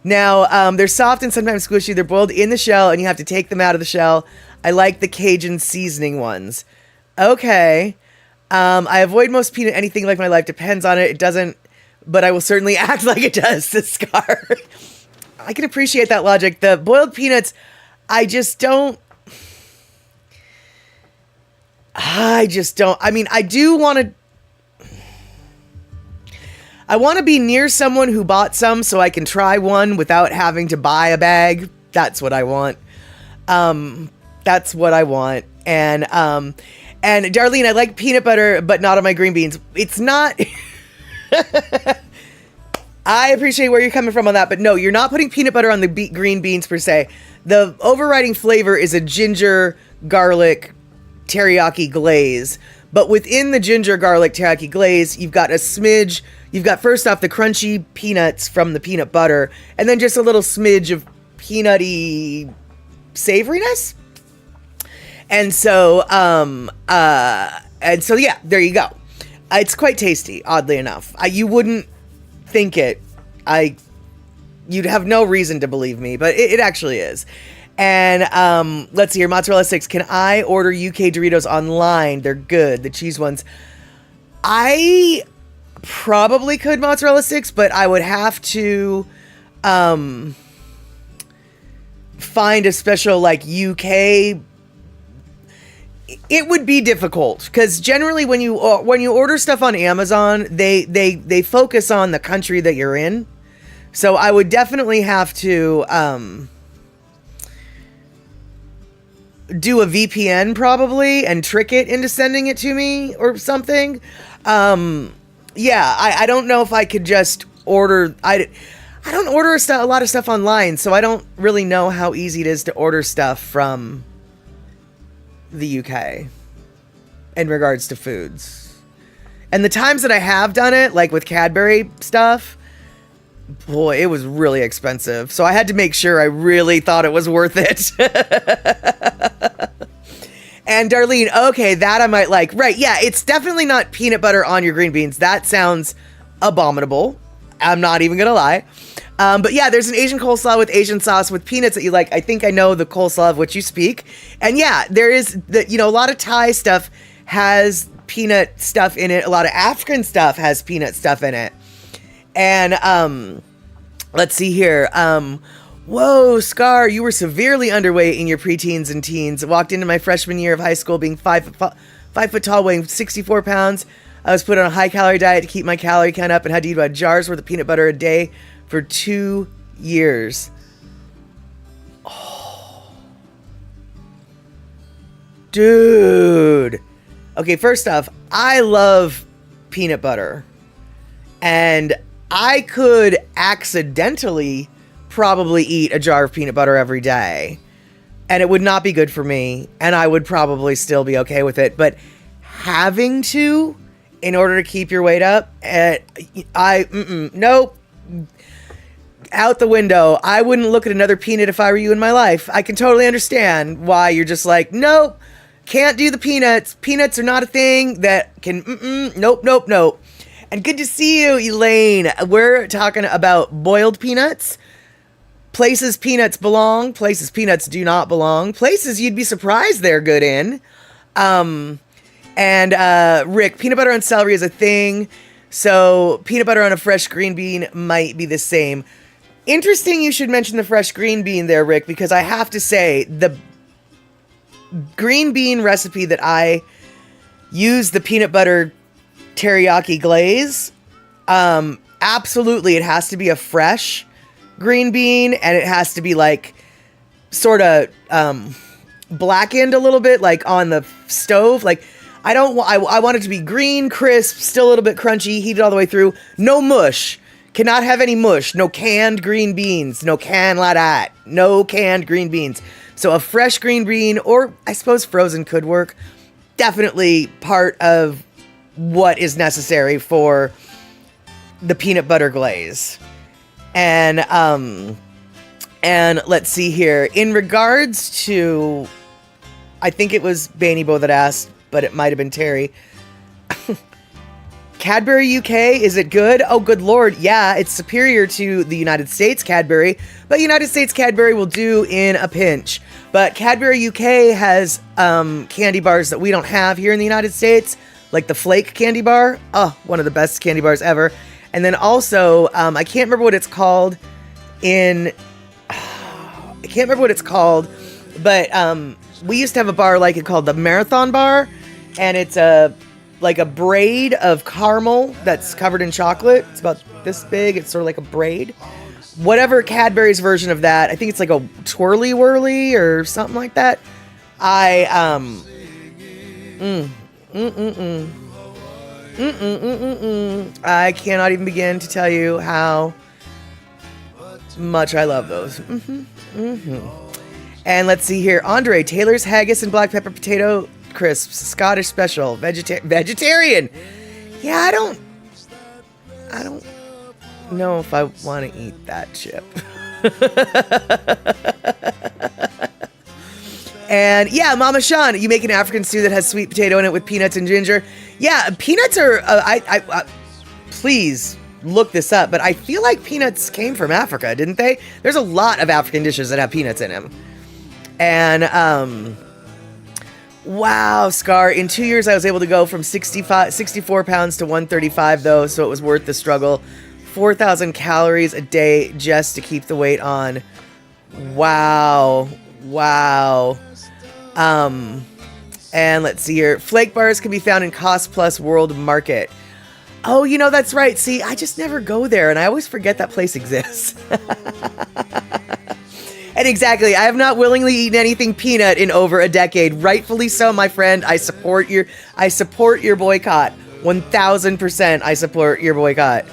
Now, they're soft and sometimes squishy. They're boiled in the shell, and you have to take them out of the shell. I like the Cajun seasoning ones. Okay. I avoid most peanut. Anything like my life depends on it. It doesn't, but I will certainly act like it does, says Scar. I can appreciate that logic. The boiled peanuts, I just don't. I mean, I do want to. I want to be near someone who bought some so I can try one without having to buy a bag. That's what I want. That's what I want. And Darlene, I like peanut butter, but not on my green beans. It's not. I appreciate where you're coming from on that, but no, you're not putting peanut butter on the green beans per se. The overriding flavor is a ginger garlic teriyaki glaze. But within the ginger garlic teriyaki glaze, you've got a smidge. You've got first off the crunchy peanuts from the peanut butter, and then just a little smidge of peanutty savoriness. And so, yeah, there you go. It's quite tasty, oddly enough. You wouldn't think it. You'd have no reason to believe me, but it actually is. And let's see here, mozzarella sticks. Can I order UK Doritos online? They're good, the cheese ones. I probably could mozzarella sticks, but I would have to find a special like UK. It would be difficult because generally when you order stuff on Amazon, they focus on the country that you're in. So I would definitely have to do a VPN probably and trick it into sending it to me or something. Yeah, I don't know if I could just order. I don't order a lot of stuff online, so I don't really know how easy it is to order stuff from the UK in regards to foods. And the times that I have done it, like with Cadbury stuff, boy, it was really expensive. So I had to make sure I really thought it was worth it. And Darlene, okay, that I might like. Right, yeah, it's definitely not peanut butter on your green beans. That sounds abominable. I'm not even gonna lie. But yeah, there's an Asian coleslaw with Asian sauce with peanuts that you like. I think I know the coleslaw of which you speak. And yeah, there is a lot of Thai stuff has peanut stuff in it. A lot of African stuff has peanut stuff in it. And let's see here. Whoa, Scar, you were severely underweight in your preteens and teens. Walked into my freshman year of high school being 5 foot tall, weighing 64 pounds. I was put on a high calorie diet to keep my calorie count up and had to eat about jars worth of peanut butter a day for 2 years. Oh. Dude. Okay, first off, I love peanut butter. And I could accidentally probably eat a jar of peanut butter every day. And it would not be good for me. And I would probably still be okay with it. But having to, in order to keep your weight up, nope. Out the window. I wouldn't look at another peanut if I were you in my life. I can totally understand why you're just like, nope, can't do the peanuts. Peanuts are not a thing that can, nope. And good to see you, Elaine. We're talking about boiled peanuts. Places peanuts belong, places peanuts do not belong. Places you'd be surprised they're good in. Rick, peanut butter on celery is a thing. So peanut butter on a fresh green bean might be the same. Interesting you should mention the fresh green bean there, Rick, because I have to say the green bean recipe that I use the peanut butter teriyaki glaze, absolutely it has to be a fresh green bean and it has to be like sort of blackened a little bit, like on the stove. Like I want it to be green, crisp, still a little bit crunchy, heated all the way through. No mush. Cannot have any mush. No canned green beans. No can la that. No canned green beans. So a fresh green bean, or I suppose frozen could work. Definitely part of what is necessary for the peanut butter glaze. And let's see here. In regards to, I think it was Bainey that asked, but it might have been Terry. Cadbury UK, is it good? Oh, good Lord. Yeah, it's superior to the United States Cadbury, but United States Cadbury will do in a pinch. But Cadbury UK has candy bars that we don't have here in the United States, like the Flake candy bar. Oh, one of the best candy bars ever. And then also, I can't remember what it's called in can't remember what it's called, but we used to have a bar like it called the Marathon Bar, and it's like a braid of caramel that's covered in chocolate. It's about this big. It's sort of like a braid. Whatever Cadbury's version of that. I think it's like a twirly whirly or something like that. I cannot even begin to tell you how much I love those. And let's see here. Andre, Taylor's haggis and black pepper potato crisps, Scottish special, vegetarian. Yeah, I don't know if I want to eat that chip. And yeah, Mama Sean, you make an African stew that has sweet potato in it with peanuts and ginger. Yeah, peanuts are, please look this up, but I feel like peanuts came from Africa, didn't they? There's a lot of African dishes that have peanuts in them. And, wow, Scar, in 2 years I was able to go from 64 pounds to 135 though, so it was worth the struggle. 4,000 calories a day just to keep the weight on. Wow. And let's see here. Flake bars can be found in Cost Plus World Market. Oh, you know, that's right. See, I just never go there, and I always forget that place exists. And exactly, I have not willingly eaten anything peanut in over a decade. Rightfully so, my friend. I support your boycott. 1,000% I support your boycott.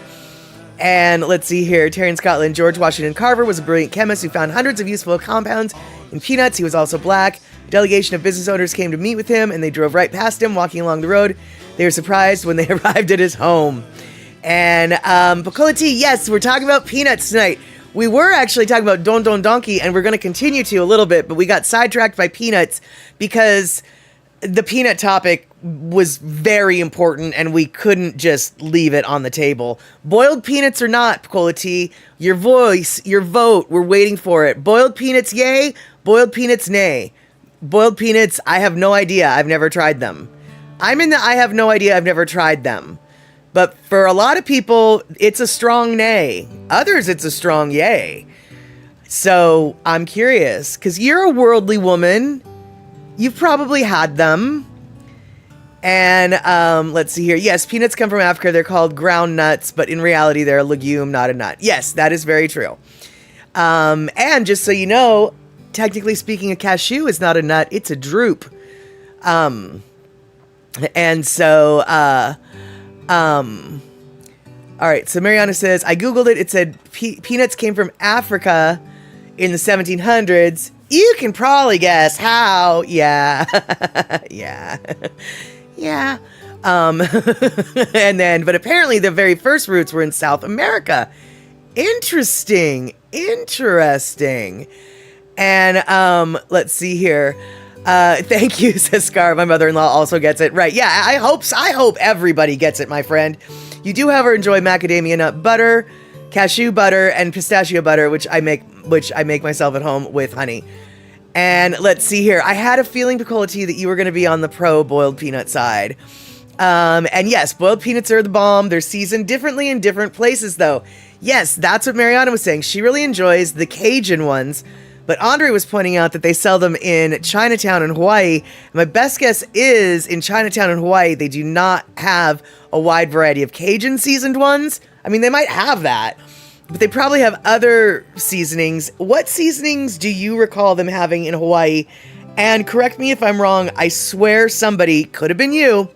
And let's see here. Terry in Scotland. George Washington Carver was a brilliant chemist who found hundreds of useful compounds in peanuts. He was also black. A delegation of business owners came to meet with him, and they drove right past him walking along the road. They were surprised when they arrived at his home. And Pacola T, yes, we're talking about peanuts tonight. We were actually talking about Don Don Donkey, and we're going to continue to a little bit, but we got sidetracked by peanuts because the peanut topic was very important, and we couldn't just leave it on the table. Boiled peanuts or not, Pacola T, your voice, your vote, we're waiting for it. Boiled peanuts, yay. Boiled peanuts, nay. Boiled peanuts, I have no idea. I've never tried them. I'm in the I have no idea. I've never tried them. But for a lot of people, it's a strong nay. Others, it's a strong yay. So I'm curious, because you're a worldly woman. You've probably had them. And let's see here. Yes, peanuts come from Africa. They're called ground nuts, but in reality, they're a legume, not a nut. Yes, that is very true. And just so you know, technically speaking, a cashew is not a nut. It's a drupe. And so, all right. So Mariana says, I Googled it. It said peanuts came from Africa in the 1700s. You can probably guess how. Yeah. Yeah. And then, but apparently the very first roots were in South America. Interesting. And, let's see here. Thank you, says Scar. My mother-in-law also gets it. Right. Yeah. I hope everybody gets it, my friend. You do, however, enjoy macadamia nut butter, cashew butter, and pistachio butter, which I make myself at home with honey. And let's see here. I had a feeling, Pacola T, that you were going to be on the pro boiled peanut side. And yes, boiled peanuts are the bomb. They're seasoned differently in different places, though. Yes, that's what Mariana was saying. She really enjoys the Cajun ones. But Andre was pointing out that they sell them in Chinatown in Hawaii. My best guess is in Chinatown in Hawaii, they do not have a wide variety of Cajun seasoned ones. I mean, they might have that, but they probably have other seasonings. What seasonings do you recall them having in Hawaii? And correct me if I'm wrong. I swear somebody, could have been you,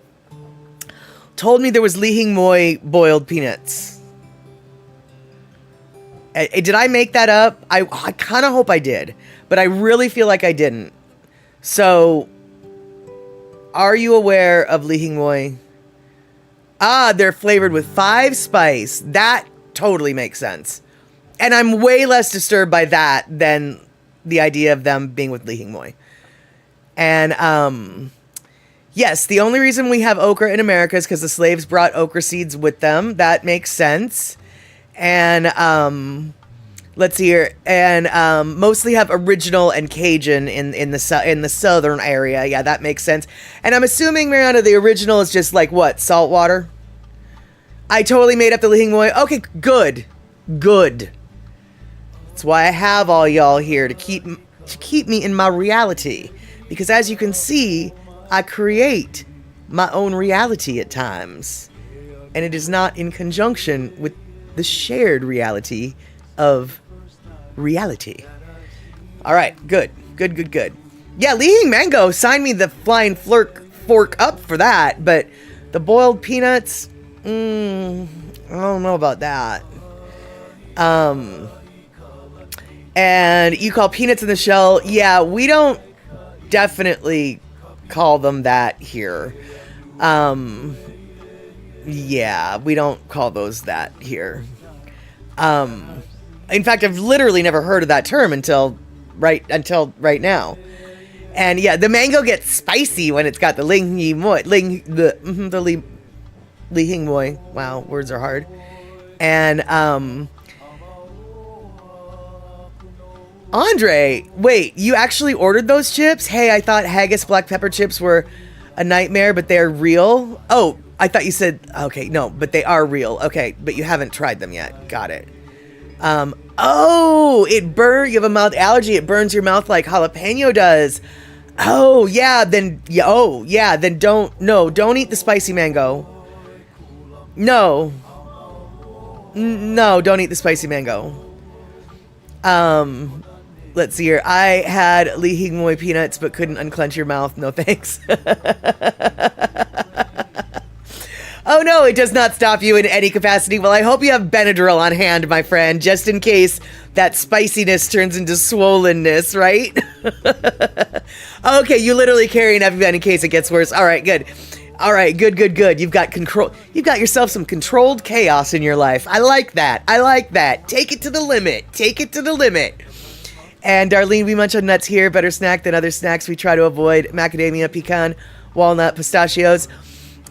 told me there was Lihing Moi boiled peanuts. Did I make that up? I kind of hope I did, but I really feel like I didn't. So, are you aware of Lihing Moi? They're flavored with 5 spice. That totally makes sense. And I'm way less disturbed by that than the idea of them being with Lihing Moi. And, yes, the only reason we have okra in America is because the slaves brought okra seeds with them. That makes sense. And, let's see here. And, mostly have original and Cajun in the southern area. Yeah, that makes sense. And I'm assuming, Mariana, the original is just like what? Salt water? I totally made up the Lihing Moi. Okay, good. That's why I have all y'all here to keep me in my reality. Because as you can see, I create my own reality at times. And it is not in conjunction with the shared reality of reality. All right, good. Yeah, Li Hing Mango signed me the flying fork up for that, but the boiled peanuts, I don't know about that. And you call peanuts in the shell. Yeah, we don't definitely call them that here. Yeah, we don't call those that here. In fact, I've literally never heard of that term until right now. And yeah, the mango gets spicy when it's got the Li Hing Moi. Wow, words are hard. And Andre, wait, you actually ordered those chips? Hey, I thought haggis black pepper chips were a nightmare, but they're real. Oh, I thought you said, okay, no, but they are real. Okay, but you haven't tried them yet. Got it. Oh, you have a mouth allergy. It burns your mouth like jalapeno does. Oh, yeah, then don't eat the spicy mango. No, don't eat the spicy mango. Let's see here. I had Li Hing Moi peanuts, but couldn't unclench your mouth. No thanks. Oh no, it does not stop you in any capacity. Well, I hope you have Benadryl on hand, my friend, just in case that spiciness turns into swollenness, right? Okay, you literally carry an EpiPen in case it gets worse. All right, good. All right, good. You've got yourself some controlled chaos in your life. I like that. Take it to the limit. And Darlene, we munch on nuts here. Better snack than other snacks we try to avoid. Macadamia, pecan, walnut, pistachios.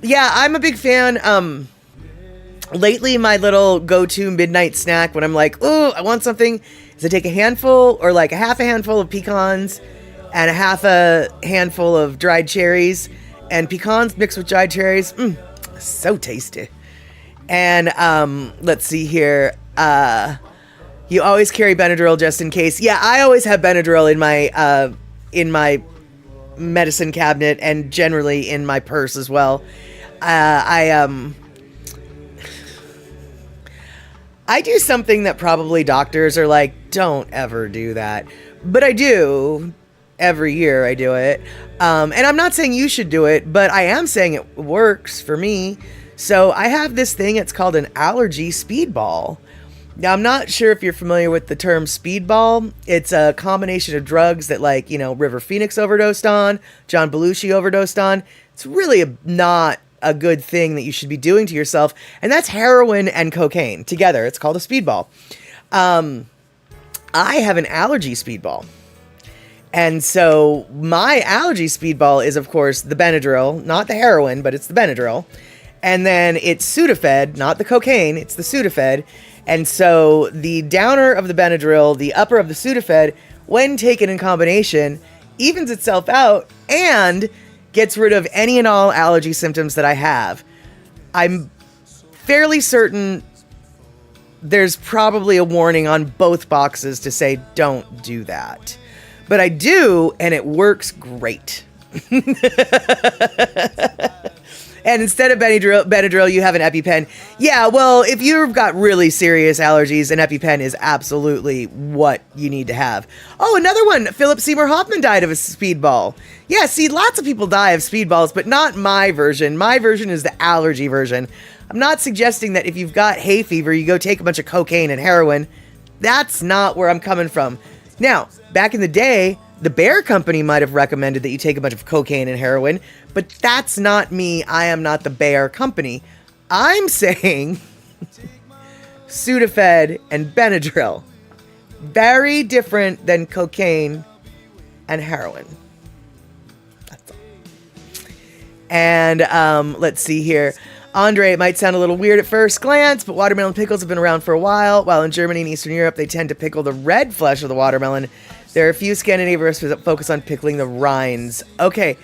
Yeah, I'm a big fan. Lately, my little go-to midnight snack when I'm like, ooh, I want something, is to take a handful or like a half a handful of pecans and a half a handful of dried cherries, and pecans mixed with dried cherries. So tasty. And let's see here. You always carry Benadryl just in case. Yeah, I always have Benadryl in my medicine cabinet and generally in my purse as well. I do something that probably doctors are like, don't ever do that. But I do. Every year I do it. And I'm not saying you should do it, but I am saying it works for me. So I have this thing, it's called an allergy speedball. Now, I'm not sure if you're familiar with the term speedball. It's a combination of drugs that, like, River Phoenix overdosed on, John Belushi overdosed on. It's really not a good thing that you should be doing to yourself. And that's heroin and cocaine together. It's called a speedball. I have an allergy speedball. And so my allergy speedball is, of course, the Benadryl, not the heroin, but it's the Benadryl. And then it's Sudafed, not the cocaine, it's the Sudafed. And so the downer of the Benadryl, the upper of the Sudafed, when taken in combination, evens itself out and gets rid of any and all allergy symptoms that I have. I'm fairly certain there's probably a warning on both boxes to say don't do that. But I do, and it works great. And instead of Benadryl, you have an EpiPen. Yeah, well, if you've got really serious allergies, an EpiPen is absolutely what you need to have. Oh, another one. Philip Seymour Hoffman died of a speedball. Yeah, see, lots of people die of speedballs, but not my version. My version is the allergy version. I'm not suggesting that if you've got hay fever, you go take a bunch of cocaine and heroin. That's not where I'm coming from. Now, back in the day, the Bayer Company might have recommended that you take a bunch of cocaine and heroin, but that's not me. I am not the Bayer Company. I'm saying Sudafed and Benadryl. Very different than cocaine and heroin. That's all. And let's see here. Andre, it might sound a little weird at first glance, but watermelon pickles have been around for a while. While in Germany and Eastern Europe, they tend to pickle the red flesh of the watermelon. There are a few Scandinavians that focus on pickling the rinds. Okay.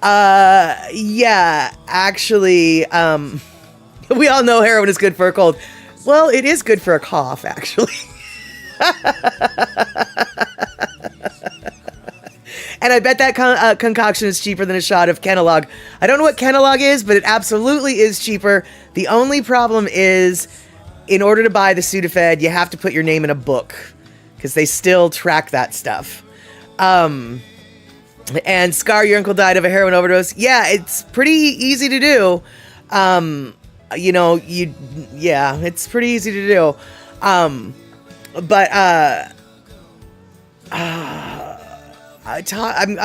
Yeah, actually, we all know heroin is good for a cold. Well, it is good for a cough, actually. And I bet that concoction is cheaper than a shot of Kenalog. I don't know what Kenalog is, but it absolutely is cheaper. The only problem is, in order to buy the Sudafed, you have to put your name in a book, because they still track that stuff. And Scar, your uncle died of a heroin overdose. Yeah, it's pretty easy to do. It's pretty easy to do. I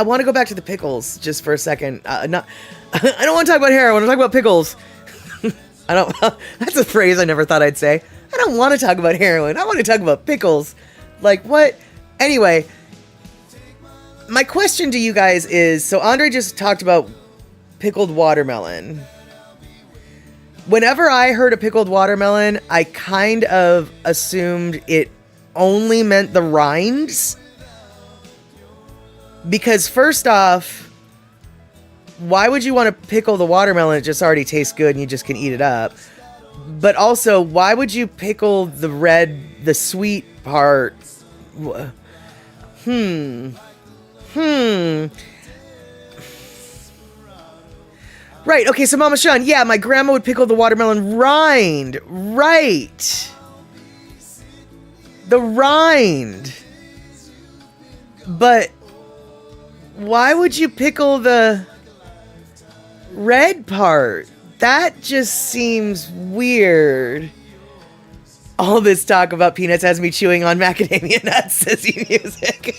want to go back to the pickles just for a second. I don't want to talk about hair. I want to talk about pickles. That's a phrase I never thought I'd say. I don't want to talk about heroin. I want to talk about pickles. Like, what? Anyway, my question to you guys is, so Andre just talked about pickled watermelon. Whenever I heard a pickled watermelon, I kind of assumed it only meant the rinds. Because first off, why would you want to pickle the watermelon? It just already tastes good and you just can eat it up. But also, why would you pickle the sweet part? Right, okay, so Mama Sean, yeah, my grandma would pickle the watermelon rind. Right. The rind. But why would you pickle the red part? That just seems weird. All this talk about peanuts has me chewing on macadamia nuts, says eMusic.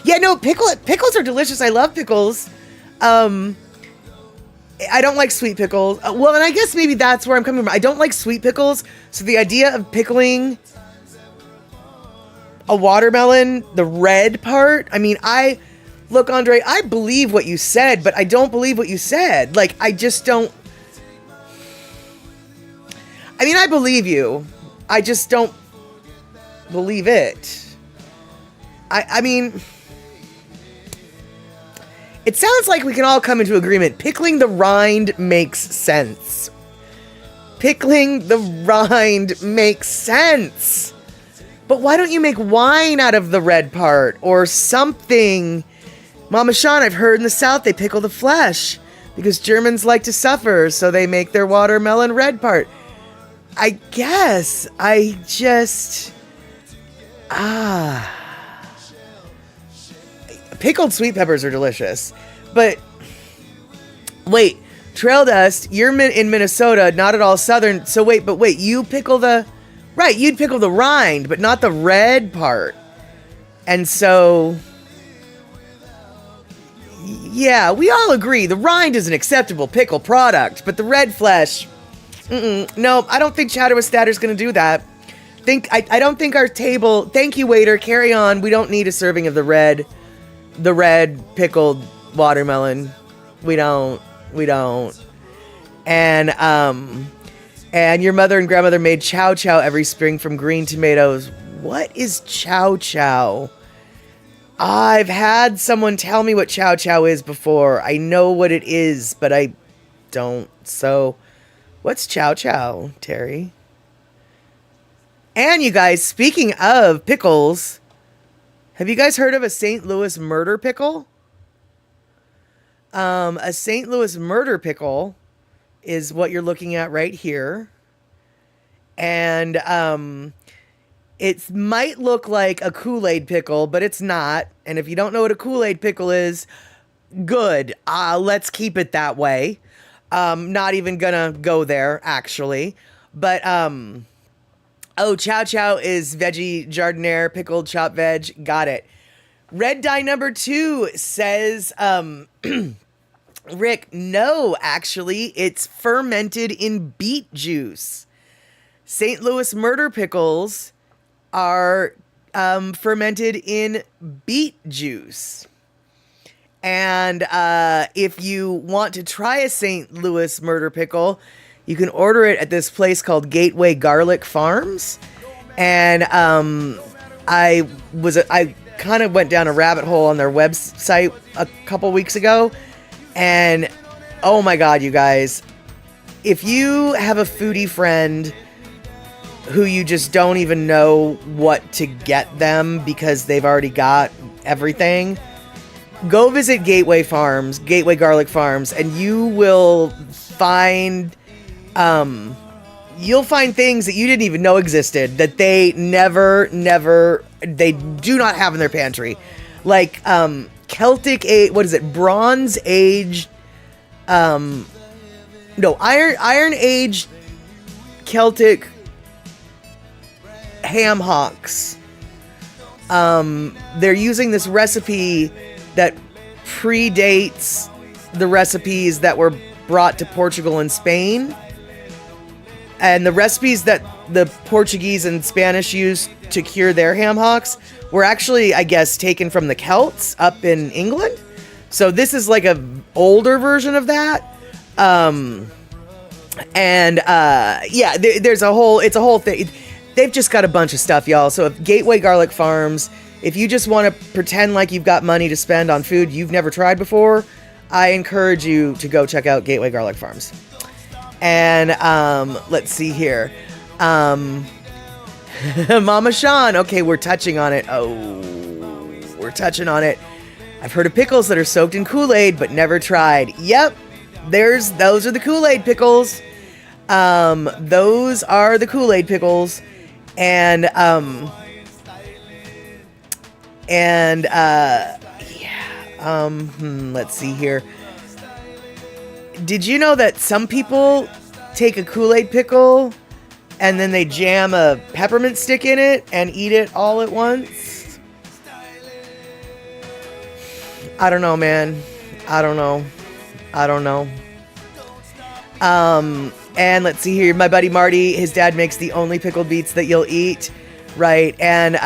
Yeah, no, pickles are delicious. I love pickles. I don't like sweet pickles. Well, and I guess maybe that's where I'm coming from. I don't like sweet pickles. So the idea of pickling a watermelon, the red part, I mean, look, Andre, I believe what you said, but I don't believe what you said. Like, I just don't. I mean, I believe you. I just don't believe it. I mean, it sounds like we can all come into agreement. Pickling the rind makes sense. Pickling the rind makes sense. But why don't you make wine out of the red part or something? Mama Sean, I've heard in the South they pickle the flesh because Germans like to suffer, so they make their watermelon red part. I guess. Pickled sweet peppers are delicious. But, wait, Trail Dust, you're in Minnesota, not at all southern. So wait, you pickle you'd pickle the rind, but not the red part. And so, yeah, we all agree the rind is an acceptable pickle product, but the red flesh, no, I don't think Chatter with Statter's going to do that. I don't think our table, thank you, waiter, carry on. We don't need a serving of the red pickled watermelon. We don't. And your mother and grandmother made chow chow every spring from green tomatoes. What is chow chow? I've had someone tell me what chow chow is before. I know what it is, but I don't. So, what's chow chow, Terry? And you guys, speaking of pickles, have you guys heard of a St. Louis murder pickle? A St. Louis murder pickle is what you're looking at right here. And it might look like a Kool-Aid pickle, but it's not. And if you don't know what a Kool-Aid pickle is, good. Let's keep it that way. Not even gonna go there, actually. But, chow chow is veggie jardiniere, pickled chopped veg. Got it. Red dye number 2 says, Rick, no, actually, it's fermented in beet juice. St. Louis murder pickles are fermented in beet juice. And if you want to try a St. Louis murder pickle, you can order it at this place called Gateway Garlic Farms. And I kind of went down a rabbit hole on their website a couple weeks ago. And oh my God, you guys, if you have a foodie friend who you just don't even know what to get them because they've already got everything, go visit Gateway Farms, Gateway Garlic Farms, and you will find you'll find things that you didn't even know existed that they they do not have in their pantry. Like Celtic age, what is it? Bronze aged Iron aged Celtic ham hocks. They're using this recipe that predates the recipes that were brought to Portugal and Spain. And the recipes that the Portuguese and Spanish used to cure their ham hocks were actually, I guess, taken from the Celts up in England. So this is like a older version of that. There's a whole thing. They've just got a bunch of stuff, y'all. So if Gateway Garlic Farms, if you just want to pretend like you've got money to spend on food you've never tried before, I encourage you to go check out Gateway Garlic Farms. And let's see here. Mama Sean. Okay, we're touching on it. I've heard of pickles that are soaked in Kool-Aid but never tried. Yep, those are the Kool-Aid pickles. Those are the Kool-Aid pickles. Let's see here. Did you know that some people take a Kool-Aid pickle and then they jam a peppermint stick in it and eat it all at once? I don't know, man. I don't know. And let's see here. My buddy Marty, his dad makes the only pickled beets that you'll eat. Right. And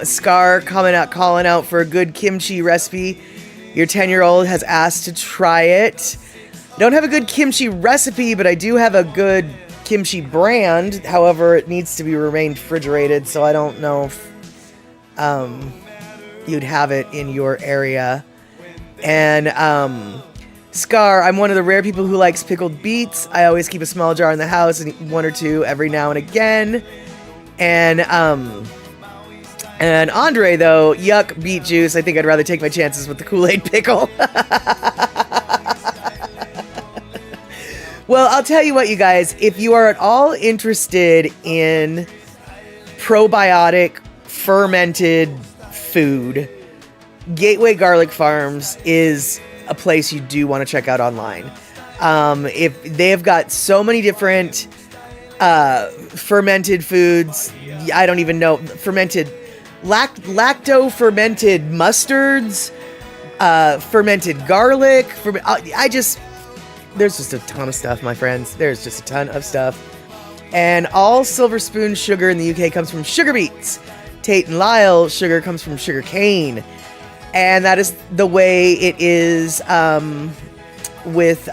Scar calling out for a good kimchi recipe. Your 10-year-old has asked to try it. Don't have a good kimchi recipe, but I do have a good kimchi brand. However, it needs to be remained refrigerated, so I don't know if you'd have it in your area. And Scar, I'm one of the rare people who likes pickled beets. I always keep a small jar in the house and eat one or two every now and again. And Andre, though, yuck, beet juice. I think I'd rather take my chances with the Kool-Aid pickle. Well, I'll tell you what, you guys, if you are at all interested in probiotic fermented food, Gateway Garlic Farms is a place you do want to check out online. If they've got so many different fermented foods, I don't even know, fermented lacto fermented mustards, fermented garlic. There's just a ton of stuff, my friends. There's just a ton of stuff. And all Silver Spoon sugar in the UK comes from sugar beets. Tate and Lyle sugar comes from sugar cane. And that is the way it is with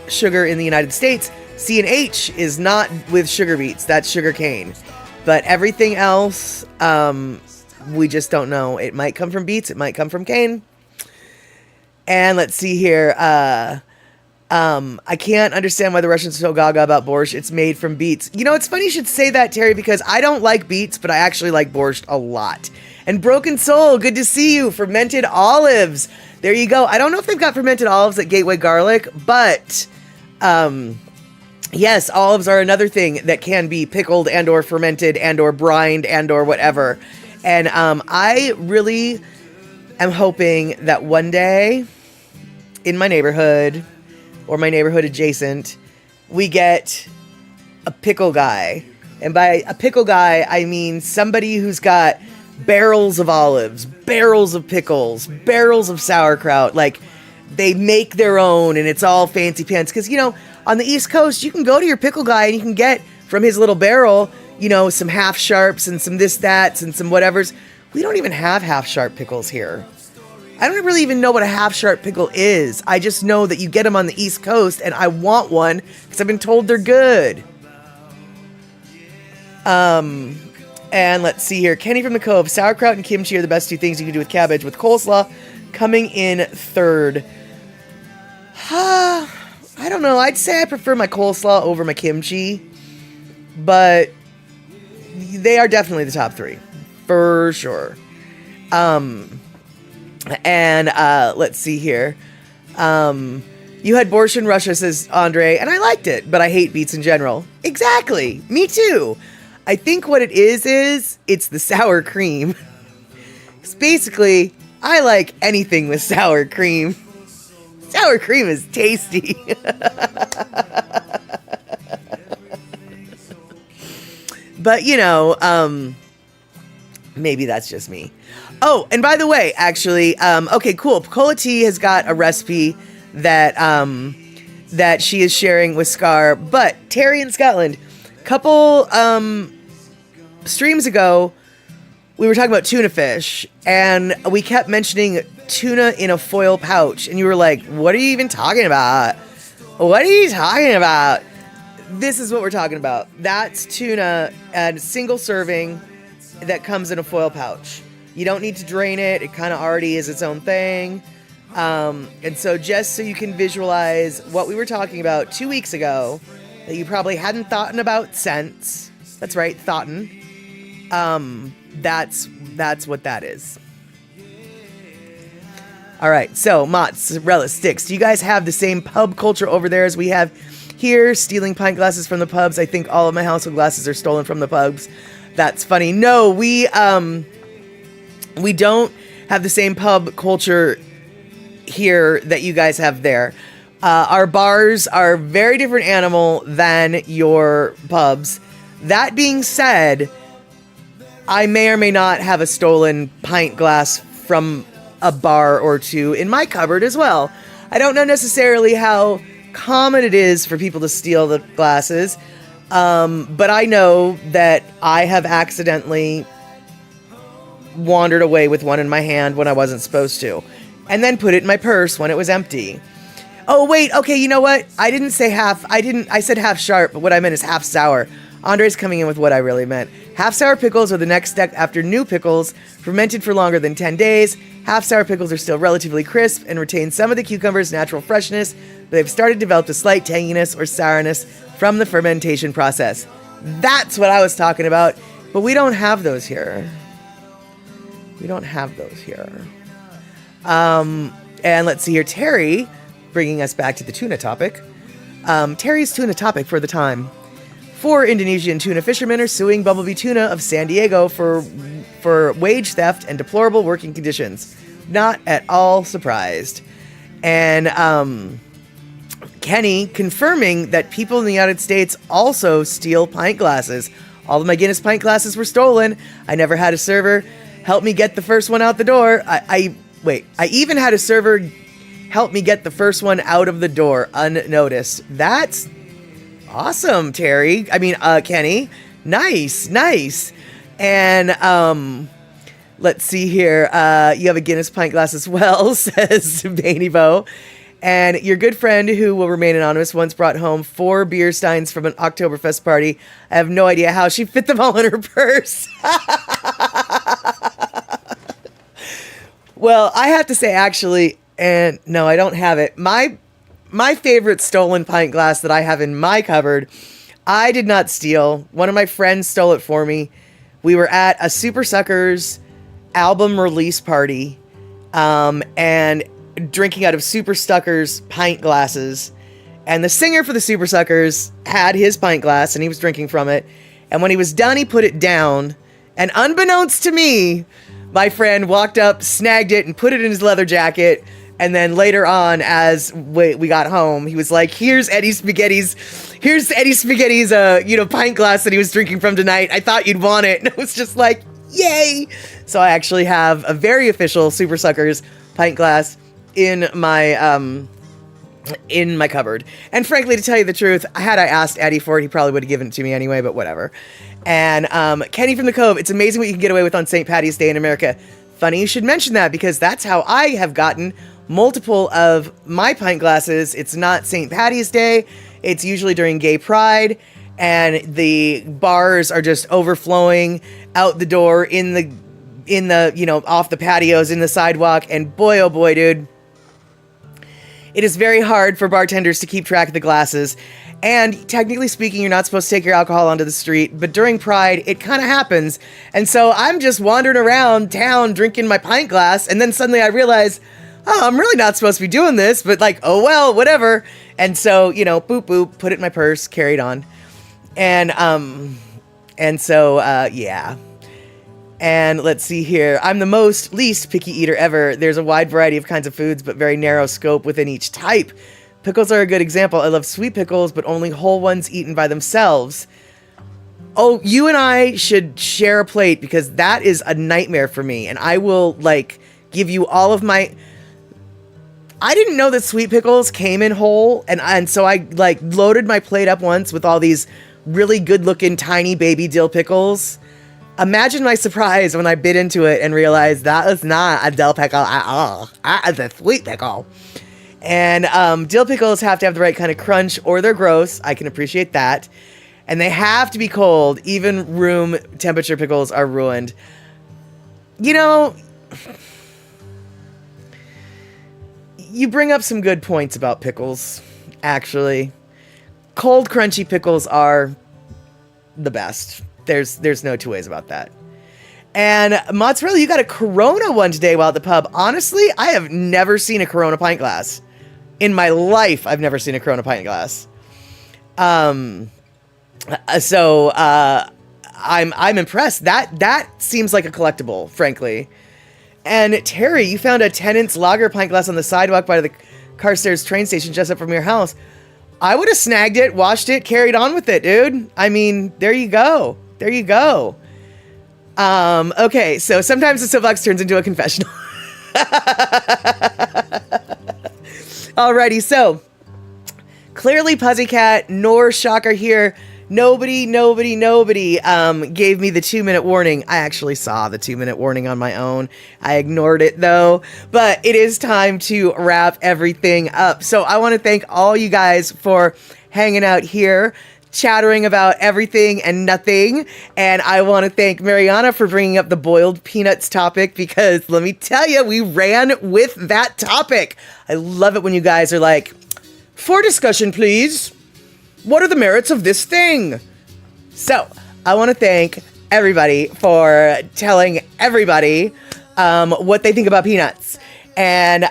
sugar in the United States. C&H is not with sugar beets. That's sugar cane. But everything else, we just don't know. It might come from beets. It might come from cane. And let's see here. I can't understand why the Russians are so gaga about borscht. It's made from beets. You know, it's funny you should say that, Terry, because I don't like beets, but I actually like borscht a lot. And Broken Soul, good to see you. Fermented olives. There you go. I don't know if they've got fermented olives at Gateway Garlic, but yes, olives are another thing that can be pickled and or fermented and or brined and or whatever. And I really am hoping that one day in my neighborhood or my neighborhood adjacent, we get a pickle guy. And by a pickle guy, I mean somebody who's got barrels of olives, barrels of pickles, barrels of sauerkraut. Like, they make their own and it's all fancy pants. Because, you know, on the East Coast, you can go to your pickle guy and you can get from his little barrel, you know, some half sharps and some this, that's, and some whatevers. We don't even have half sharp pickles here. I don't really even know what a half sharp pickle is. I just know that you get them on the East Coast and I want one because I've been told they're good. And let's see here. Kenny from the Cove. Sauerkraut and kimchi are the best two things you can do with cabbage, with coleslaw coming in third. I don't know. I'd say I prefer my coleslaw over my kimchi. But they are definitely the top 3 for sure. And let's see here. You had Borscht in Russia, says Andre, and I liked it, but I hate beets in general. Exactly. Me too. I think what it is it's the sour cream. Because basically, I like anything with sour cream. Sour cream is tasty. But, maybe that's just me. Oh, and by the way, actually, okay, cool. Cola Tea has got a recipe that that she is sharing with Scar. But Terry in Scotland, couple streams ago, we were talking about tuna fish, and we kept mentioning tuna in a foil pouch, and you were like, "What are you even talking about? What are you talking about?" This is what we're talking about. That's tuna and single serving that comes in a foil pouch. You don't need to drain it. It kind of already is its own thing. And so just so you can visualize what we were talking about 2 weeks ago that you probably hadn't thought about since. That's right, thoughtin'. That's what that is. All right, so mozzarella sticks. Do you guys have the same pub culture over there as we have here? Stealing pint glasses from the pubs. I think all of my household glasses are stolen from the pubs. That's funny. No, we don't have the same pub culture here that you guys have there. Our bars are a very different animal than your pubs. That being said, I may or may not have a stolen pint glass from a bar or two in my cupboard as well. I don't know necessarily how common it is for people to steal the glasses, but I know that I have accidentally wandered away with one in my hand when I wasn't supposed to, and then put it in my purse when it was empty. Oh, wait, okay, you know what? I didn't say half. I said half sharp, but what I meant is half sour. Andre's coming in with what I really meant. Half sour pickles are the next step after new pickles, fermented for longer than 10 days. Half sour pickles are still relatively crisp and retain some of the cucumber's natural freshness, but they've started to develop a slight tanginess or sourness from the fermentation process. That's what I was talking about, but we don't have those here. We don't have those here. And let's see here. Terry, bringing us back to the tuna topic. Terry's tuna topic for the time. 4 Indonesian tuna fishermen are suing Bumblebee Tuna of San Diego for wage theft and deplorable working conditions. Not at all surprised. And Kenny confirming that people in the United States also steal pint glasses. All of my Guinness pint glasses were stolen. I never had a server help me get the first one out the door. I even had a server help me get the first one out of the door unnoticed. That's awesome, Terry. Kenny. Nice. And let's see here. You have a Guinness pint glass as well, says Bainy Bo. And your good friend, who will remain anonymous, once brought home 4 beer steins from an Oktoberfest party. I have no idea how she fit them all in her purse. Well, I have to say, actually, and no, I don't have it. My favorite stolen pint glass that I have in my cupboard, I did not steal. One of my friends stole it for me. We were at a Super Suckers album release party, and drinking out of Super Suckers pint glasses. And the singer for the Super Suckers had his pint glass, and he was drinking from it. And when he was done, he put it down. And unbeknownst to me, my friend walked up, snagged it, and put it in his leather jacket. And then later on, as we got home, he was like, here's Eddie Spaghetti's pint glass that he was drinking from tonight. I thought you'd want it. And it was just like, yay. So I actually have a very official Super Suckers pint glass in my cupboard. And frankly, to tell you the truth, had I asked Eddie for it, he probably would have given it to me anyway, but whatever. And Kenny from the Cove, it's amazing what you can get away with on St. Patty's Day in America. Funny you should mention that, because that's how I have gotten multiple of my pint glasses. It's not St. Patty's Day. It's usually during Gay Pride, and the bars are just overflowing out the door in the off the patios, in the sidewalk. And boy, oh boy, dude, It is very hard for bartenders to keep track of the glasses. And technically speaking, you're not supposed to take your alcohol onto the street, but during Pride, it kind of happens. And so I'm just wandering around town drinking my pint glass, and then suddenly I realize, oh, I'm really not supposed to be doing this, but like, oh well, whatever. And so, boop, boop, put it in my purse, carried on. And so, yeah. And let's see here. I'm the least picky eater ever. There's a wide variety of kinds of foods, but very narrow scope within each type. Pickles are a good example. I love sweet pickles, but only whole ones eaten by themselves. Oh, you and I should share a plate because that is a nightmare for me. And I will, give you all of my... I didn't know that sweet pickles came in whole. And so I, loaded my plate up once with all these really good-looking tiny baby dill pickles. Imagine my surprise when I bit into it and realized that was not a dill pickle at all. That is a sweet pickle. And dill pickles have to have the right kind of crunch or they're gross. I can appreciate that. And they have to be cold. Even room temperature pickles are ruined. You bring up some good points about pickles, actually. Cold, crunchy pickles are the best. There's no two ways about that. And Mozzarella, you got a Corona one today while at the pub. Honestly, I have never seen a Corona pint glass. In my life, I've never seen a Corona pint glass. So I'm impressed. That seems like a collectible, frankly. And Terry, you found a Tennant's Lager pint glass on the sidewalk by the Carstairs train station just up from your house. I would have snagged it, washed it, carried on with it, dude. I mean, there you go. There you go. Okay, so sometimes the soapbox turns into a confessional. Alrighty, so clearly Pussycat nor Shocker here. Nobody gave me the 2-minute warning. I actually saw the 2-minute warning on my own. I ignored it though, but it is time to wrap everything up. So I want to thank all you guys for hanging out here, chattering about everything and nothing. And I want to thank Mariana for bringing up the boiled peanuts topic because let me tell you, we ran with that topic. I love it when you guys are like, for discussion, please. What are the merits of this thing? So I want to thank everybody for telling everybody what they think about peanuts. And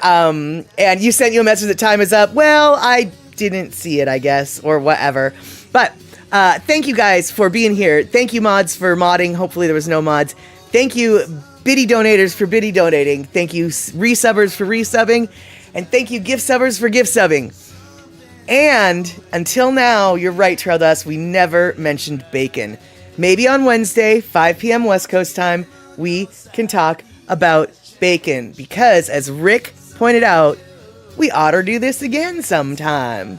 you sent you a message that time is up. Well, I didn't see it, I guess, or whatever. But thank you guys for being here. Thank you, mods, for modding. Hopefully there was no mods. Thank you, biddy donators, for biddy donating. Thank you, resubbers, for resubbing. And thank you, gift subbers, for gift subbing. And until now, you're right, Trail Dust, we never mentioned bacon. Maybe on Wednesday, 5 p.m. West Coast time, we can talk about bacon. Because, as Rick pointed out, we ought to do this again sometime.